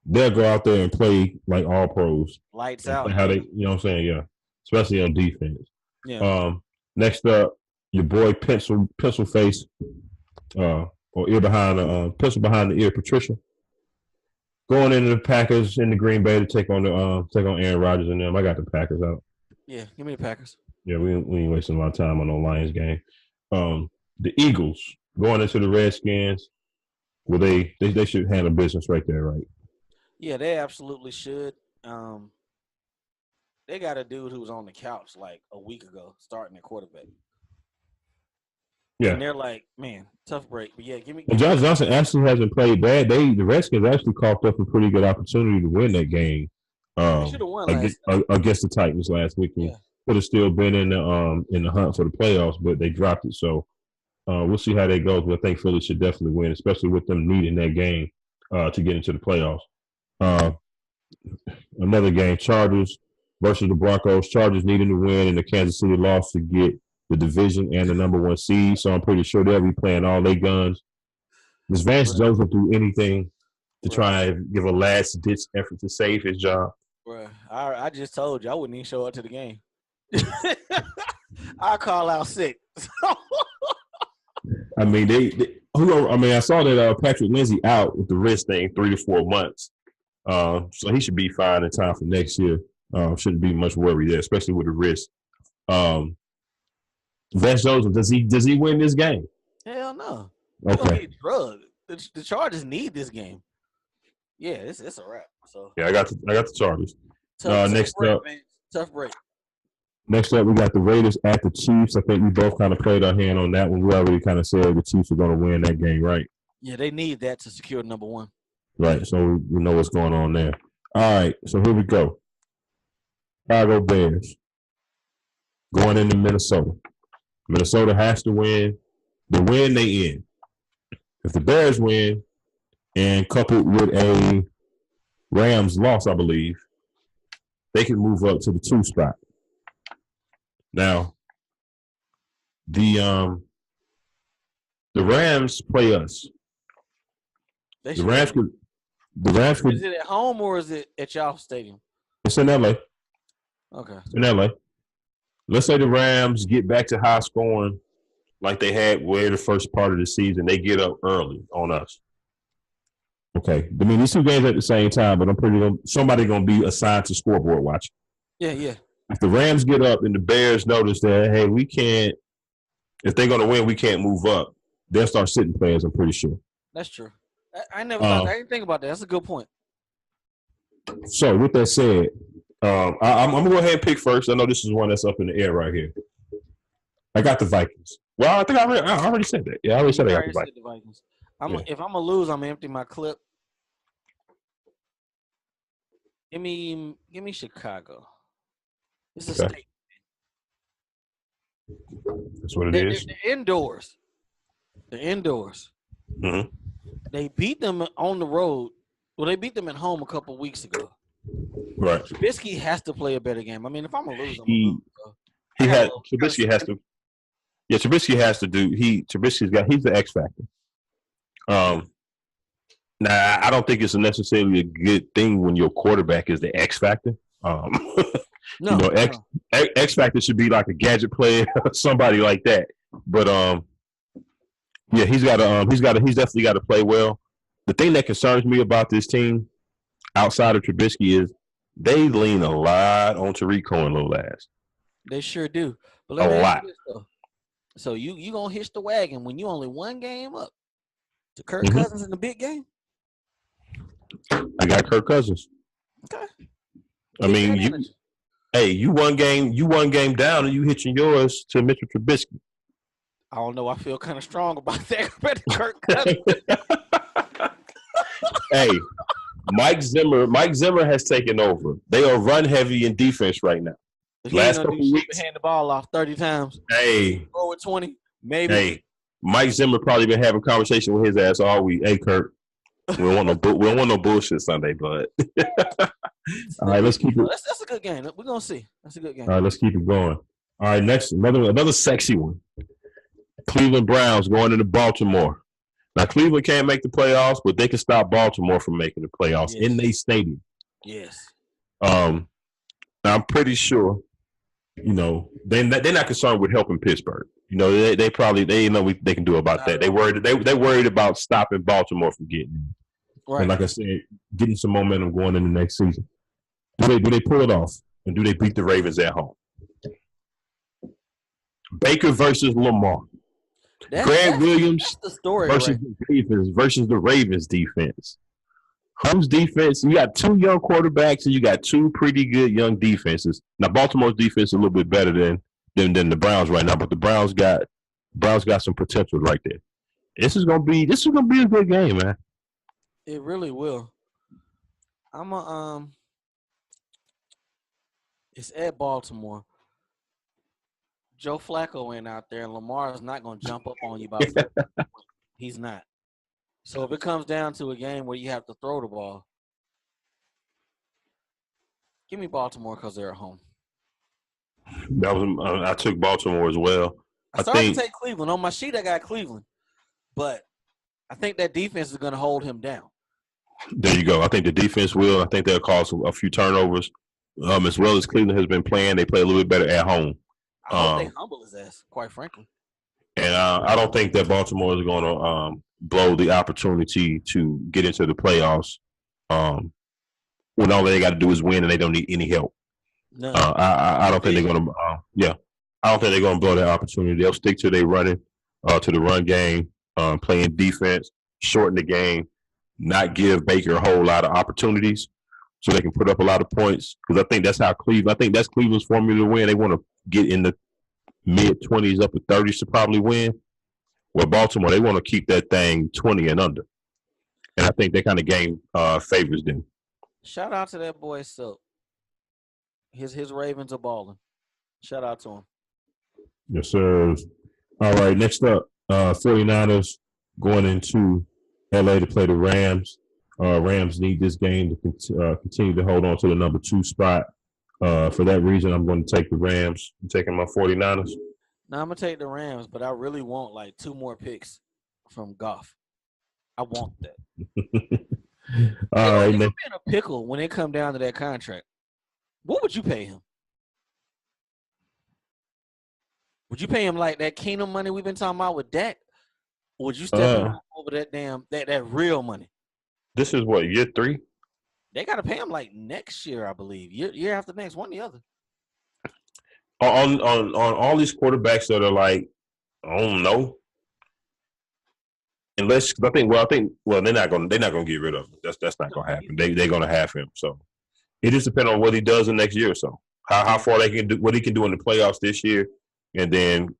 they'll go out there and play like all pros. Lights out. How they, you know what I'm saying? Yeah, especially on defense. Yeah. Next up, your boy pencil face, or ear behind the pencil behind the ear, Patricia. Going into the Packers in the Green Bay to take on Aaron Rodgers and them. I got the Packers out. Yeah, give me the Packers. Yeah, we ain't wasting a lot of time on no Lions game. The Eagles going into the Redskins. Well, they should handle business right there, right? Yeah, they absolutely should. They got a dude who was on the couch like a week ago, starting at quarterback. Yeah. And they're like, man, tough break. But yeah, give me. And Josh Johnson actually hasn't played bad. The Redskins actually coughed up a pretty good opportunity to win that game. They should have won last night. Against the Titans last weekend. Yeah. Could have still been in the hunt for the playoffs, but they dropped it. So we'll see how that goes. But I think Philly should definitely win, especially with them needing that game to get into the playoffs. Another game, Chargers versus the Broncos. Chargers needing to win, and the Kansas City lost to get the division and the number 1 seed. So I'm pretty sure they'll be playing all their guns. Does Vance Joseph do anything to try and give a last-ditch effort to save his job? Bro, I just told you I wouldn't even show up to the game. I call out sick. I mean, I saw that Patrick Lindsey out with the wrist thing 3 to 4 months. So he should be fine in time for next year. Shouldn't be much worry there, especially with the wrist. Vance Joseph, does he win this game? Hell no. Okay. Drug. The Chargers need this game. Yeah, it's a wrap. So yeah, I got the Chargers. Tough break. Next up, we got the Raiders at the Chiefs. I think we both kind of played our hand on that one. We already kind of said the Chiefs are going to win that game, right? Yeah, they need that to secure number 1. Right, so we know what's going on there. All right, so here we go. Chicago Bears going into Minnesota. Minnesota has to win. The win, they in. If the Bears win, and coupled with a Rams loss, I believe, they can move up to the 2 spot. Now, the Rams play us. The Rams could. Is it at home or is it at y'all stadium? It's in LA. Okay. It's in LA. Let's say the Rams get back to high scoring like they had way the first part of the season. They get up early on us. Okay. I mean, these 2 games at the same time, but somebody going to be assigned to scoreboard watching. Yeah. If the Rams get up and the Bears notice that, hey, we can't – if they're going to win, we can't move up, they'll start sitting players, I'm pretty sure. That's true. I never thought – I didn't think about that. That's a good point. So, with that said, I'm going to go ahead and pick first. I know this is one that's up in the air right here. I got the Vikings. Well, I think I already said that. Yeah, I already said I got the Vikings. If I'm going to lose, I'm going to empty my clip. Give me Chicago. It's a state. That's what it is. They're indoors. Mm-hmm. They beat them on the road. Well, they beat them at home a couple weeks ago. Right. Trubisky has to play a better game. I mean, if I'm going to lose, Trubisky has to. Yeah, Trubisky has to do. He's the X factor. Now, I don't think it's necessarily a good thing when your quarterback is the X factor. No, X factor should be like a gadget player, somebody like that. But yeah, he's definitely got to play well. The thing that concerns me about this team, outside of Trubisky, is they lean a lot on Tariq Cohen little ass. They sure do. But a lot. So you gonna hitch the wagon when you only 1 game up to Kirk Cousins in the big game? I got Kirk Cousins. Okay. I mean, you one game down, and you hitching yours to Mr. Trubisky. I don't know. I feel kind of strong about that compared to Kirk Cousins. Hey, Mike Zimmer has taken over. They are run heavy in defense right now. Last couple weeks, hand the ball off 30 times. Hey, forward 20, maybe. Hey, Mike Zimmer probably been having a conversation with his ass all week. Hey, Kirk, we don't want no bullshit Sunday, bud. All right, let's keep it. That's a good game. We're gonna see. That's a good game. All right, let's keep it going. All right, next another sexy one. Cleveland Browns going into Baltimore. Now, Cleveland can't make the playoffs, but they can stop Baltimore from making the playoffs in their stadium. Yes. Now I'm pretty sure, they're not concerned with helping Pittsburgh. They know what they can do about that. They worried about stopping Baltimore from getting in. Right. And like I said, getting some momentum going into next season. Do they pull it off, and do they beat the Ravens at home? Baker versus Lamar. Greg Williams versus the Ravens defense. Whose defense? You got 2 young quarterbacks and you got 2 pretty good young defenses. Now Baltimore's defense is a little bit better than the Browns right now, but the Browns got Browns got some potential right there. This is gonna be a good game, man. It really will. I'm a It's at Baltimore. Joe Flacco went out there, and Lamar is not going to jump up on you by 40. He's not. So if it comes down to a game where you have to throw the ball, give me Baltimore because they're at home. That was I took Baltimore as well. I started to take Cleveland. On my sheet, I got Cleveland. But I think that defense is going to hold him down. There you go. I think the defense will. I think they'll cause a few turnovers. As well as Cleveland has been playing, they play a little bit better at home. I hope they humble his ass, quite frankly. And I don't think that Baltimore is going to blow the opportunity to get into the playoffs when all they got to do is win and they don't need any help. No. I don't think they're going to I don't think they're going to blow that opportunity. They'll stick to their running, to the run game, playing defense, shorten the game, not give Baker a whole lot of opportunities so they can put up a lot of points. Because I think that's how I think that's Cleveland's formula to win. They want to get in the mid-20s, upper 30s to probably win. Well, Baltimore, they want to keep that thing 20 and under. And I think that kind of game favors them. Shout out to that boy Silk. His Ravens are balling. Shout out to him. Yes, sir. All right, next up, 49ers going into L.A. to play the Rams. Rams need this game to continue to hold on to the number 2 spot. For that reason, I'm going to take the Rams. I'm taking my 49ers. Now, I'm going to take the Rams, but I really want like 2 more picks from Goff. I want that. All right. If you're in a pickle when it come down to that contract, what would you pay him? Would you pay him like that Keenum money we've been talking about with Dak? Or would you step over that that real money? This is what, year 3? They got to pay him like next year, I believe. Year after next, one or the other. On all these quarterbacks that are like, I don't know. Unless they're not gonna get rid of him. That's not gonna happen. They're gonna have him. So it just depends on what he does in the next year or so. How far they can do, what he can do in the playoffs this year, and then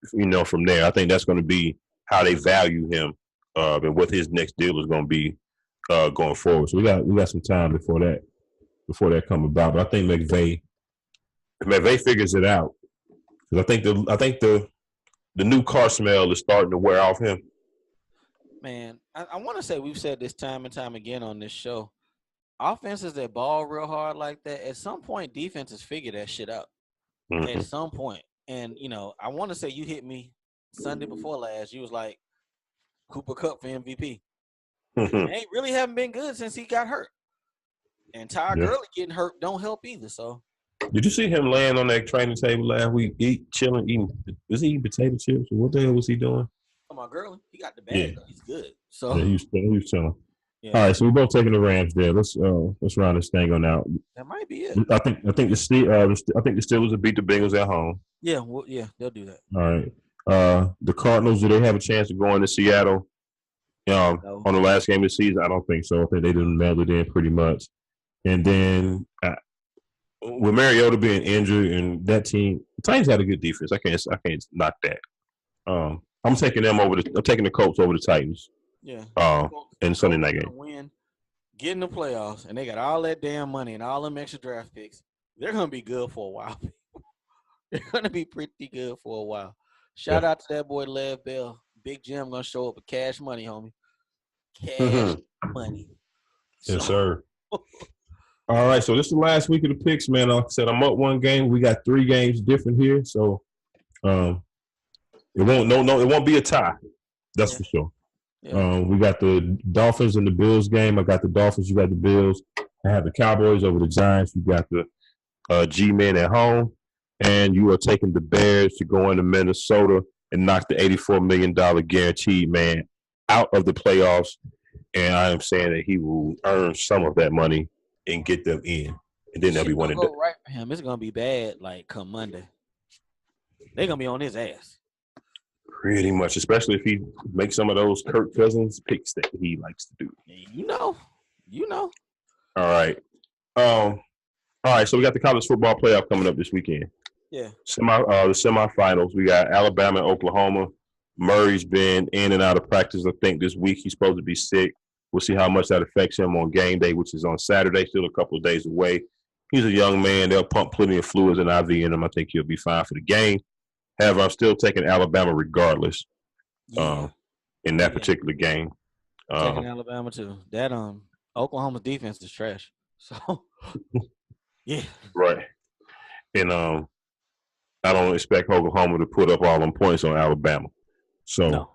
from there, I think that's going to be how they value him and what his next deal is going to be going forward. So we got some time before that come about. But I think McVay figures it out, because I think the new car smell is starting to wear off him. Man, I want to say we've said this time and time again on this show. Offenses that ball real hard like that, at some point, defenses figure that shit out. Mm-hmm. At some point. And, I want to say you hit me Sunday before last. You was like, Cooper Kupp for MVP. Mm-hmm. They really haven't been good since he got hurt. And Todd Gurley getting hurt don't help either. So, did you see him laying on that training table last week, eating? Was he eating potato chips? Or what the hell was he doing? Oh, my Gurley, he got the bag. Yeah. He's good. So he was chilling. Yeah. All right, so we're both taking the Rams there. Let's round this thing on out. That might be it. I think the Steelers will beat the Bengals at home. Yeah, they'll do that. All right. The Cardinals, do they have a chance of going to Seattle? No. On the last game of the season, I don't think so. I think they didn't mail it in pretty much. And then with Mariota being injured and that team, the Titans had a good defense. I can't knock that. I'm taking the Colts over the Titans. Yeah. In the Sunday night game. Win, get in the playoffs, and they got all that damn money and all them extra draft picks. They're gonna be good for a while. They're gonna be pretty good for a while. Shout out to that boy Lev Bell. Big Jim gonna show up with cash money, homie. Cash money. Yes, sir. All right, so this is the last week of the picks, man. Like I said, I'm up 1 game. We got 3 games different here, so it won't be a tie. That's for sure. Yeah. We got the Dolphins and the Bills game. I got the Dolphins. You got the Bills. I have the Cowboys over the Giants. You got the G-Men at home. And you are taking the Bears to go into Minnesota and knock the $84 million guaranteed man out of the playoffs. And I am saying that he will earn some of that money and get them in. And then they'll be one and done. Right for him. It's going to be bad like come Monday. They're going to be on his ass. Pretty much, especially if he makes some of those Kirk Cousins picks that he likes to do. You know. All right. All right, so we got the college football playoff coming up this weekend. Yeah. The semifinals. We got Alabama and Oklahoma Murray's been in and out of practice. I think this week he's supposed to be sick. We'll see how much that affects him on game day, which is on Saturday, still a couple of days away. He's a young man. They'll pump plenty of fluids and IV in him. I think he'll be fine for the game. However, I'm still taking Alabama regardless in that particular game. Taking Alabama too. That Oklahoma's defense is trash. So yeah. Right. And I don't expect Oklahoma to put up all them points on Alabama. So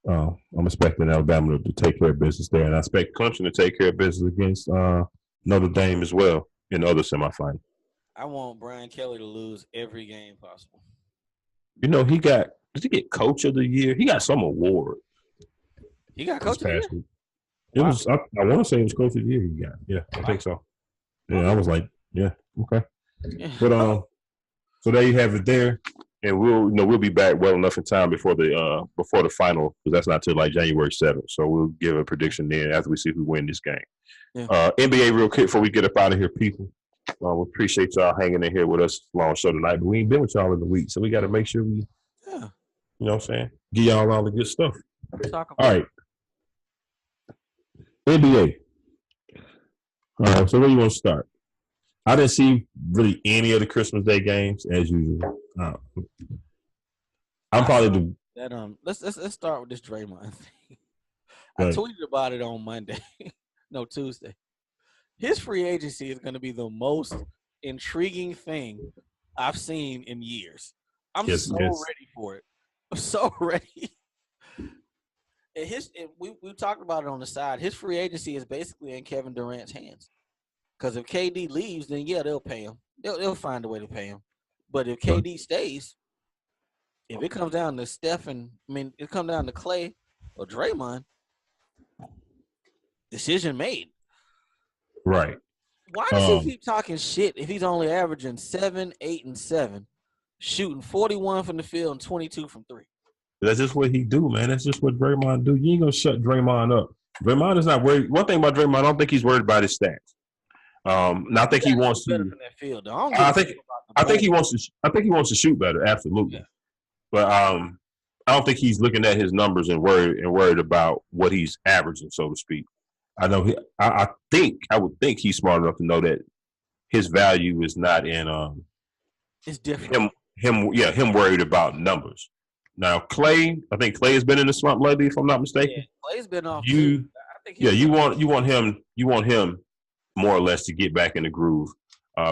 I'm expecting Alabama to take care of business there. And I expect Clemson to take care of business against Notre Dame as well in the other semifinal. I want Brian Kelly to lose every game possible. You know, did he get Coach of the Year? He got some award. He got Coach of the Year? It was, I want to say it was Coach of the Year he got. Yeah, I think so. Yeah, I was like, yeah, okay. Yeah. But so there you have it there. And we'll be back well enough in time before the final, because that's not till like January 7th. So we'll give a prediction then after we see who win this game. Yeah. NBA real quick before we get up out of here, people. We appreciate y'all hanging in here with us long show tonight, but we ain't been with y'all in the week, so we got to make sure we, you know what I'm saying, give y'all all the good stuff. All right. NBA. All right, so where you want to start? I didn't see really any of the Christmas Day games as usual. I'm probably let's start with this Draymond thing. I tweeted about it on Monday. No, Tuesday. His free agency is going to be the most intriguing thing I've seen in years. I'm ready for it. I'm so ready. And we talked about it on the side. His free agency is basically in Kevin Durant's hands. Because if KD leaves, then yeah, they'll pay him. They'll find a way to pay him. But if KD stays, if it comes down to it comes down to Clay or Draymond, decision made. Right. Why does he keep talking shit if he's only averaging 7, 8, and 7, shooting 41 from the field and 22 from 3? That's just what he do, man. That's just what Draymond do. You ain't gonna shut Draymond up. Draymond is not worried. One thing about Draymond, I don't think he's worried about his stats. And I think he wants to. I think he wants to shoot better. Absolutely. Yeah. But I don't think he's looking at his numbers and worried about what he's averaging, so to speak. I know I would think he's smart enough to know that his value is not in it's different. Him worried about numbers. Now I think Clay has been in the slump lately, if I'm not mistaken. Yeah, Clay's been off. You want him more or less to get back in the groove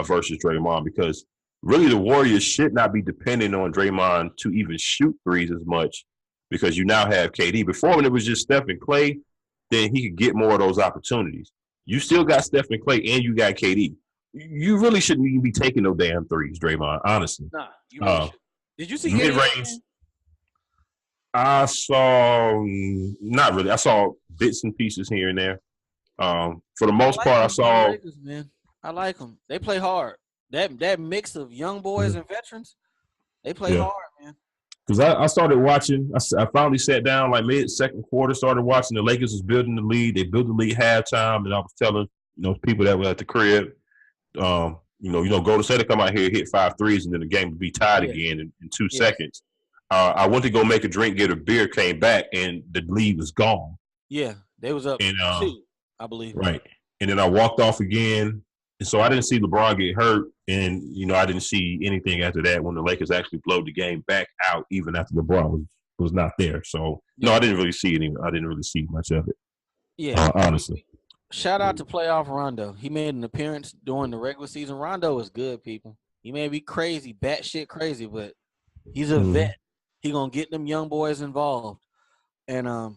versus Draymond, because really the Warriors should not be depending on Draymond to even shoot threes as much, because you now have KD. Before, when it was just Steph and Clay, then he could get more of those opportunities. You still got Steph and Clay, and you got KD. You really shouldn't even be taking no damn threes, Draymond, honestly. Nah, you really Did you see mid-range? I saw not really. I saw bits and pieces here and there. For the most part, I saw. Lakers, man. I like them. They play hard. That mix of young boys and veterans, they play hard, man. Because I started watching. I finally sat down like mid-second quarter, started watching. The Lakers was building the lead. They built the lead halftime, and I was telling people that were at the crib, go to say to come out here, hit 5 threes, and then the game would be tied again in 2 seconds. I went to go make a drink, get a beer, came back, and the lead was gone. Yeah, they was up 2, I believe. Right. And then I walked off again. And so I didn't see LeBron get hurt. And, I didn't see anything after that when the Lakers actually blowed the game back out, even after LeBron was not there. So, no, I didn't really see much of it. Yeah. Honestly. Shout out to playoff Rondo. He made an appearance during the regular season. Rondo is good, people. He may be crazy, batshit crazy, but he's a vet. He going to get them young boys involved. And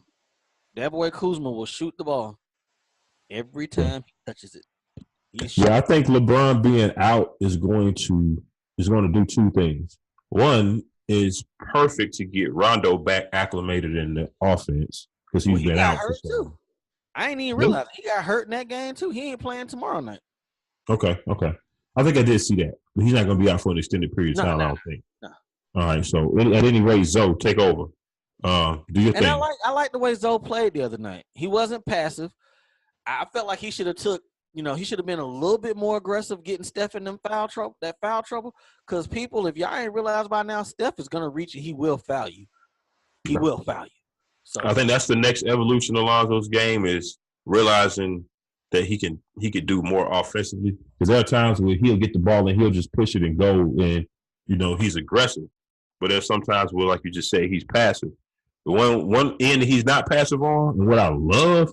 that boy Kuzma will shoot the ball every time he touches it. I think LeBron being out is going to do 2 things. One is perfect to get Rondo back acclimated in the offense, because he's been out for so long. I ain't even realize he got hurt in that game too. He ain't playing tomorrow night. Okay. I think I did see that, but he's not going to be out for an extended period of time. I don't think. No. All right. So at any rate, Zoe, take over. Do your thing. I like the way Zoe played the other night. He wasn't passive. I felt like he should have been a little bit more aggressive getting Steph in foul trouble. Because people, if y'all ain't realized by now, Steph is going to reach and he will foul you. he will foul you. So I think that's the next evolution of Lonzo's game is realizing that he could do more offensively. Because there are times where he'll get the ball and he'll just push it and go, and he's aggressive. But there's sometimes where, like you just said, he's passive. The one end he's not passive on, and what I love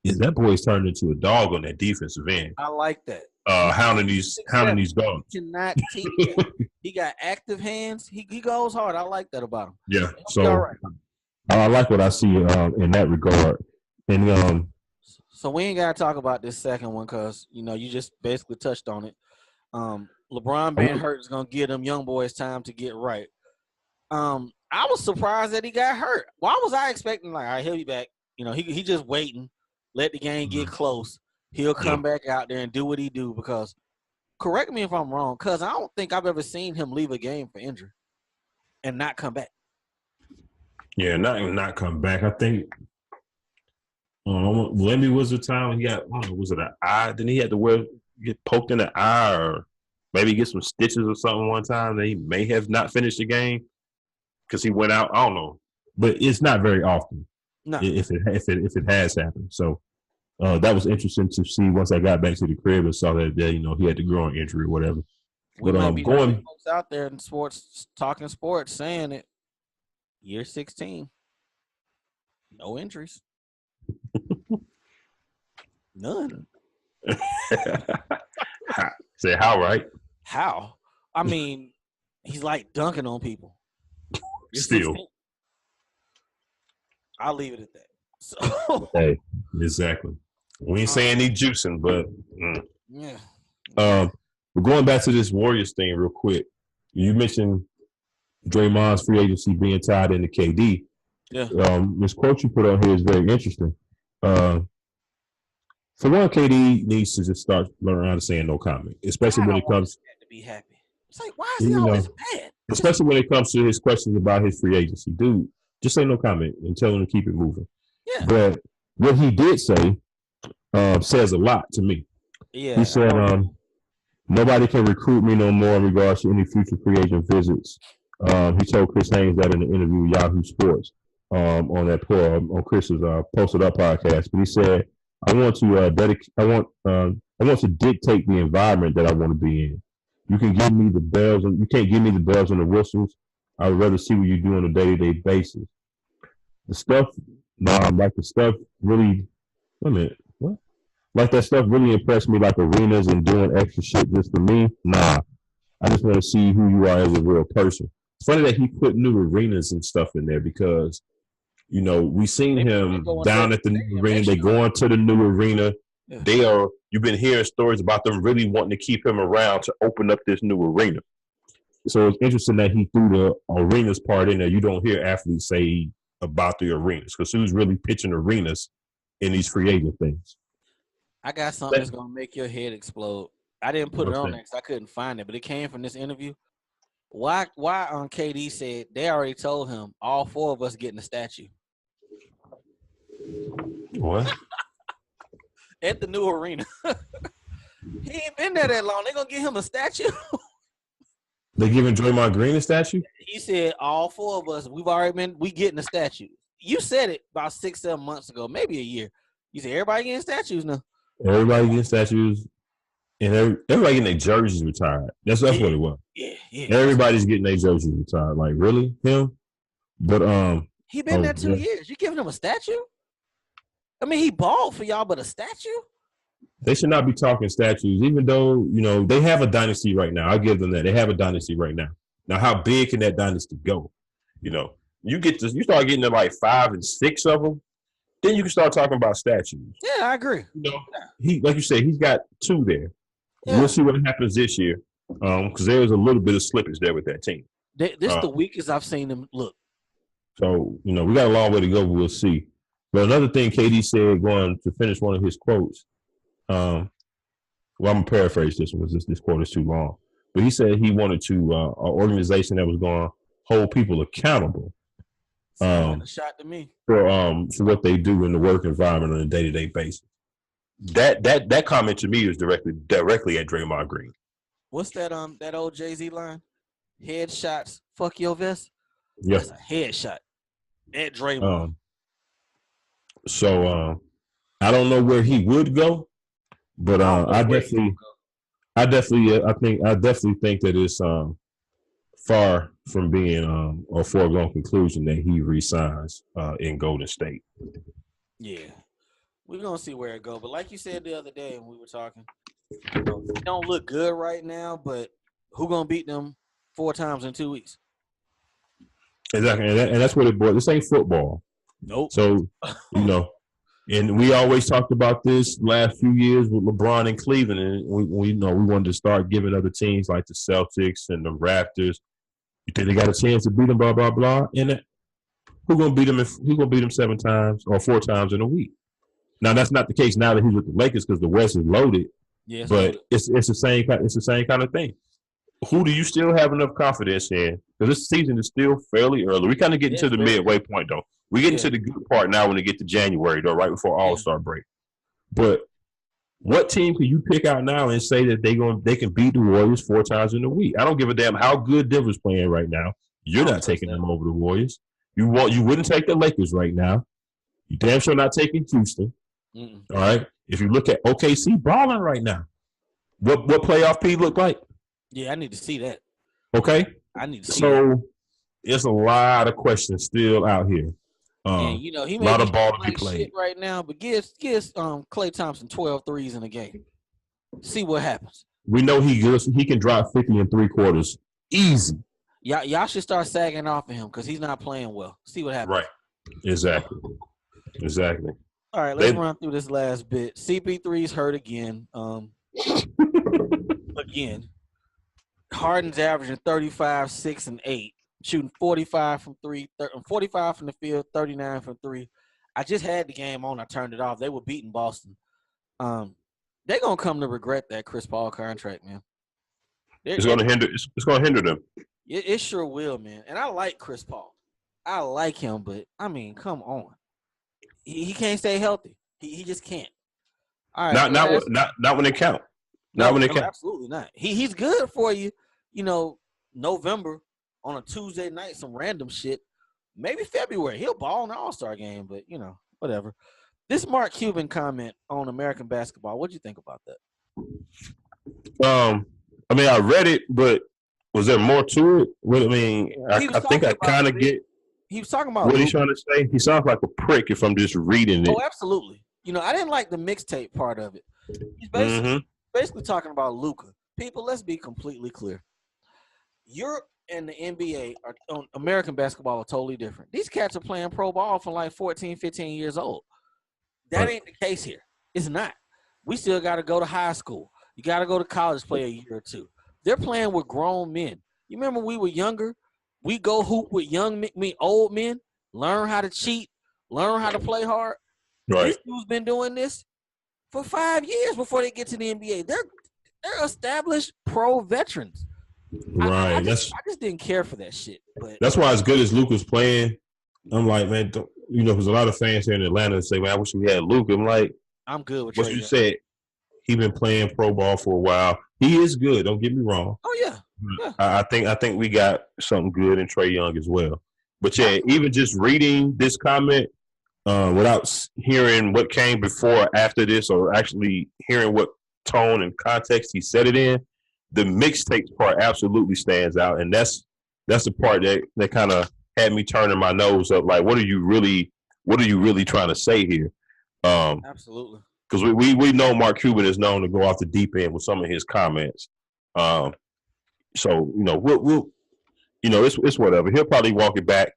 is that boy's turned into a dog on that defensive end. I like that. Hounding these guards. Cannot teach that. He got active hands. He goes hard. I like that about him. Yeah. So I like what I see in that regard. And so we ain't gotta talk about this second one because you just basically touched on it. LeBron being hurt is gonna give them young boys time to get right. I was surprised that he got hurt. Why was I expecting all right, he'll be back? He just waiting, let the game get close. He'll come back out there and do what he do because, correct me if I'm wrong, because I don't think I've ever seen him leave a game for injury and not come back. Yeah, not come back. I think Wemby was the time when he got, was it an eye? Then he had to get poked in the eye or maybe get some stitches or something one time that he may have not finished the game because he went out. I don't know. But it's not very often if it has happened. So that was interesting to see once I got back to the crib and saw that he had the groin injury or whatever. We might be going folks out there in sports, talking sports, saying it. Year 16, no injuries, none. Say how, right? How? I mean, he's like dunking on people. Still, I'll leave it at that. So, hey, exactly. We ain't saying he juicing, but yeah. We're going back to this Warriors thing real quick. You mentioned Draymond's free agency being tied into KD. Yeah. This quote you put on here is very interesting. For one, KD needs to just start learning how to say no comment, especially when it comes to be happy. It's like, why is he always mad? Especially when it comes to his questions about his free agency. Dude, just say no comment and tell him to keep it moving. Yeah. But what he did say says a lot to me. Yeah. He said, nobody can recruit me no more in regards to any future free agent visits. He told Chris Haynes that in the interview with Yahoo Sports on Chris's Posted Up podcast. But he said, I want to dictate the environment that I want to be in. You can give me the bells and you can't give me the bells and the whistles. I would rather see what you do on a day-to-day basis. The stuff really that stuff really impressed me, like arenas and doing extra shit just for me. Nah. I just want to see who you are as a real person. It's funny that he put new arenas and stuff in there because, we seen him down at the new arena. They going to the new arena. Yeah. You've been hearing stories about them really wanting to keep him around to open up this new arena. So it's interesting that he threw the arenas part in there. You don't hear athletes say about the arenas because who's really pitching arenas in these free agent things? I got something that's going to make your head explode. I didn't put it on there because I couldn't find it, but it came from this interview. Why on KD said they already told him all four of us getting a statue. What? At the new arena. He ain't been there that long. They going to give him a statue. They giving Draymond Green a statue? He said all four of us, we getting a statue. You said it about 6-7 months ago, maybe a year. You said everybody getting statues now. Everybody getting statues. And everybody getting their jerseys retired. That's what it was. Yeah. Everybody's getting their jerseys retired. Like, really? Him? But he been there 2 years. You giving him a statue? I mean, he balled for y'all, but a statue? They should not be talking statues, even though, they have a dynasty right now. I'll give them that. They have a dynasty right now. Now, how big can that dynasty go? You start getting to like 5 and 6 of them, then you can start talking about statues. Yeah, I agree. He, like you said, he's got 2 there. Yeah. We'll see what happens this year because there was a little bit of slippage there with that team. This is the weakest I've seen them look. So, we got a long way to go, but we'll see. But another thing KD said, going to finish one of his quotes, I'm going to paraphrase this one because this quote is too long. But he said he wanted to an organization that was going to hold people accountable. A shot to me for what they do in the work environment on a day-to-day basis. That comment to me is directly at Draymond Green. What's that old Jay-Z line? Headshots, fuck your vest. Yeah, that's a headshot. At Draymond. So I don't know where he would go, but I definitely think that it's far from being a foregone conclusion that he resigns in Golden State. Yeah, we're gonna see where it goes. But like you said the other day when we were talking, it don't look good right now. But who gonna beat them 4 times in 2 weeks? Exactly, and that's what it boils. This ain't football. Nope. So and we always talked about this last few years with LeBron in Cleveland, and we wanted to start giving other teams like the Celtics and the Raptors. You think they got a chance to beat them? Blah blah blah. And who gonna beat them? Who gonna beat them 7 times or 4 times in a week? Now that's not the case now that he's with the Lakers because the West is loaded. Yes, but it's the same kind of thing. Who do you still have enough confidence in? Because this season is still fairly early. We kind of get into the midway point though. We get into the good part now when we get to January though, right before All-Star break. But what team can you pick out now and say that they can beat the Warriors 4 times in a week? I don't give a damn how good Denver's playing right now. You're not taking them over the Warriors. You wouldn't take the Lakers right now. You damn sure not taking Houston. All right. If you look at OKC balling right now, what playoff P look like? Yeah, I need to see that. Okay. I need to see that. There's a lot of questions still out here. And he may a lot be of ball to be like played shit right now, but give Klay Thompson 12 threes in a game. See what happens. We know he can drop 50 in 3 quarters easy. Y'all should start sagging off of him because he's not playing well. See what happens. Right. Exactly. All right, let's run through this last bit. CP3's hurt again. Again. Harden's averaging 35, 6, and 8, shooting 45 from 3, 45 from the field, 39 from 3. I just had the game on. I turned it off. They were beating Boston. They're gonna come to regret that Chris Paul contract, man. It's gonna hinder them. It sure will, man. And I like Chris Paul. I like him, but I mean, come on. He can't stay healthy. He just can't. All right. Not when it count. Not when it count. Absolutely not. He's good for you. November on a Tuesday night, some random shit. Maybe February. He'll ball in the All-Star game, but whatever. This Mark Cuban comment on American basketball. What'd you think about that? I mean, I read it, but was there more to it? I think I kind of get. He was talking about what he's trying to say. He sounds like a prick if I'm just reading it. Oh, absolutely. I didn't like the mixtape part of it. He's basically talking about Luka. People, let's be completely clear. Europe and the NBA American basketball are totally different. These cats are playing pro ball from like 14, 15 years old. That ain't the case here. It's not. We still got to go to high school. You got to go to college, play a year or two. They're playing with grown men. You remember when we were younger? We go hoop with old men, learn how to cheat, learn how to play hard. Right. These dudes been doing this for 5 years before they get to the NBA. They're established pro veterans. Right. I just didn't care for that shit. But that's why as good as Luka's playing, I'm like, man, there's a lot of fans here in Atlanta that say, man, I wish we had Luka. I'm like, I'm good with what you said. He been playing pro ball for a while. He is good. Don't get me wrong. Oh yeah. I think we got something good in Trae Young as well. But yeah, even just reading this comment without hearing what came before or after this, or actually hearing what tone and context he said it in, the mixtapes part absolutely stands out, and that's the part that kind of had me turning my nose up. Like, what are you really trying to say here? Absolutely. Because we know Mark Cuban is known to go off the deep end with some of his comments. So we'll it's whatever. He'll probably walk it back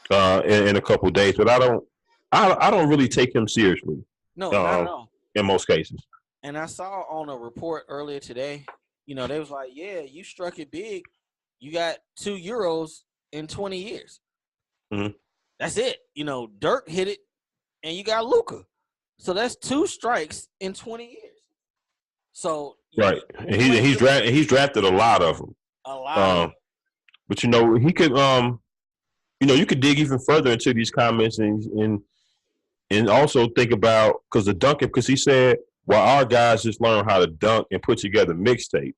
in a couple of days, but I don't really take him seriously. No, not at all. In most cases. And I saw on a report earlier today, they was like, yeah, you struck it big. You got 2 Euros in 20 years. Mm-hmm. That's it. Dirk hit it, and you got Luka. So that's 2 strikes in 20 years. So right, and he's drafted a lot of them. A lot. But he could you could dig even further into these comments and also think about because he said, while our guys just learn how to dunk and put together mixtapes.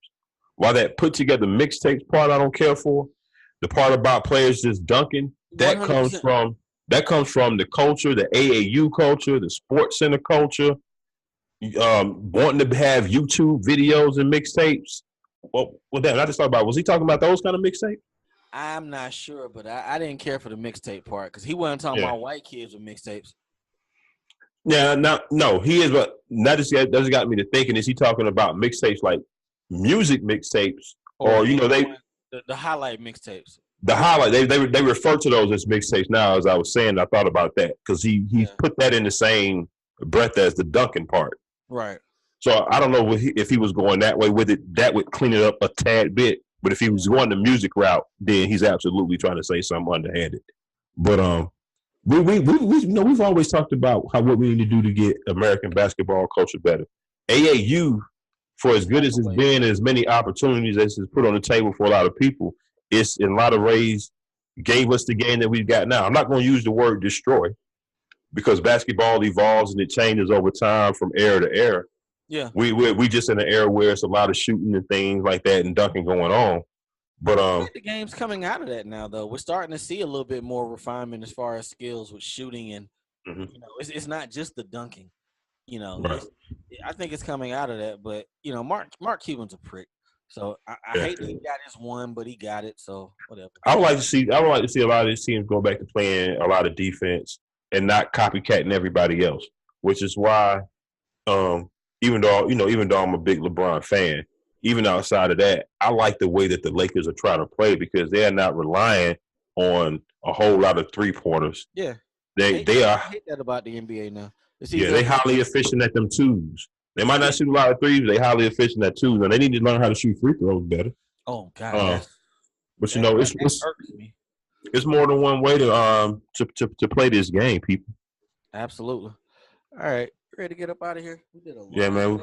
While that put together mixtapes part I don't care for, the part about players just dunking, that 100%. Comes from That comes from the culture, the AAU culture, the Sports Center culture, wanting to have YouTube videos and mixtapes. Well, damn, I just thought about, was he talking about those kind of mixtapes? I'm not sure, but I didn't care for the mixtape part because he wasn't talking about white kids with mixtapes. Yeah, no, he is, but that just got me to thinking, is he talking about mixtapes like music mixtapes, or the highlight mixtapes? The highlight, they refer to those as mixtapes now. As I was saying, I thought about that because he put that in the same breath as the dunking part. Right. So I don't know if he was going that way with it. That would clean it up a tad bit. But if he was going the music route, then he's absolutely trying to say something underhanded. But we've always talked about what we need to do to get American basketball culture better. AAU, for as good as it's been, as many opportunities as it's put on the table for a lot of people, it's in a lot of ways gave us the game that we've got now. I'm not going to use the word destroy because basketball evolves and it changes over time from era to era. Yeah, we just in an era where it's a lot of shooting and things like that and dunking going on. But the game's coming out of that now, though. We're starting to see a little bit more refinement as far as skills with shooting, and it's not just the dunking. Right. I think it's coming out of that. But Mark Cuban's a prick. So I hate that he got his one, but he got it. So whatever. I would like to see a lot of these teams go back to playing a lot of defense and not copycatting everybody else. Which is why, even though I'm a big LeBron fan, even outside of that, I like the way that the Lakers are trying to play because they are not relying on a whole lot of 3-pointers. Yeah, they are. I hate that about the NBA now. They highly efficient at them twos. They might not shoot a lot of threes, but they highly efficient at twos, and they need to learn how to shoot free throws better. Oh God! But it's more than one way to play this game, people. Absolutely. All right, ready to get up out of here? We did a lot. Yeah, man.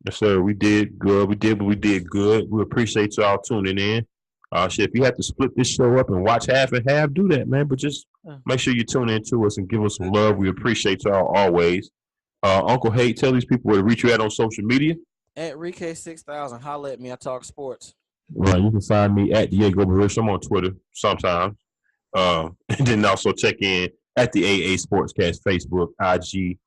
Yes, sir. We did good. We did good. We appreciate y'all tuning in. If you have to split this show up and watch half and half, do that, man. But just make sure you tune in to us and give us some love. We appreciate y'all always. Uncle Hate, tell these people where to reach you at on social media. At Rike6000. Holla at me. I talk sports. Right. You can find me at Diego Barish. I'm on Twitter sometimes. And then also check in at the AA Sportscast Facebook, IG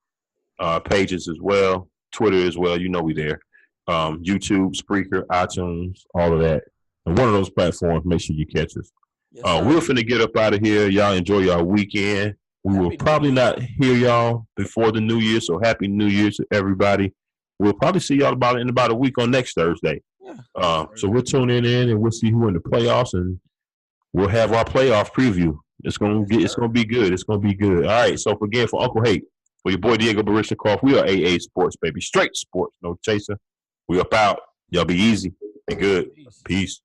pages as well, Twitter as well. We there. YouTube, Spreaker, iTunes, all of that. And one of those platforms, make sure you catch us. Yes, we're finna get up out of here. Y'all enjoy y'all weekend. We will probably not hear y'all before the New Year, so happy New Year to everybody. We'll probably see y'all in about a week on next Thursday. Yeah. So we'll tune in and we'll see who in the playoffs, and we'll have our playoff preview. It's gonna be good. It's gonna be good. All right. So again, for Uncle Hate, for your boy Diego Barishnikov, we are AA Sports, baby. Straight sports, no chaser. We up out. Y'all be easy and good. Peace.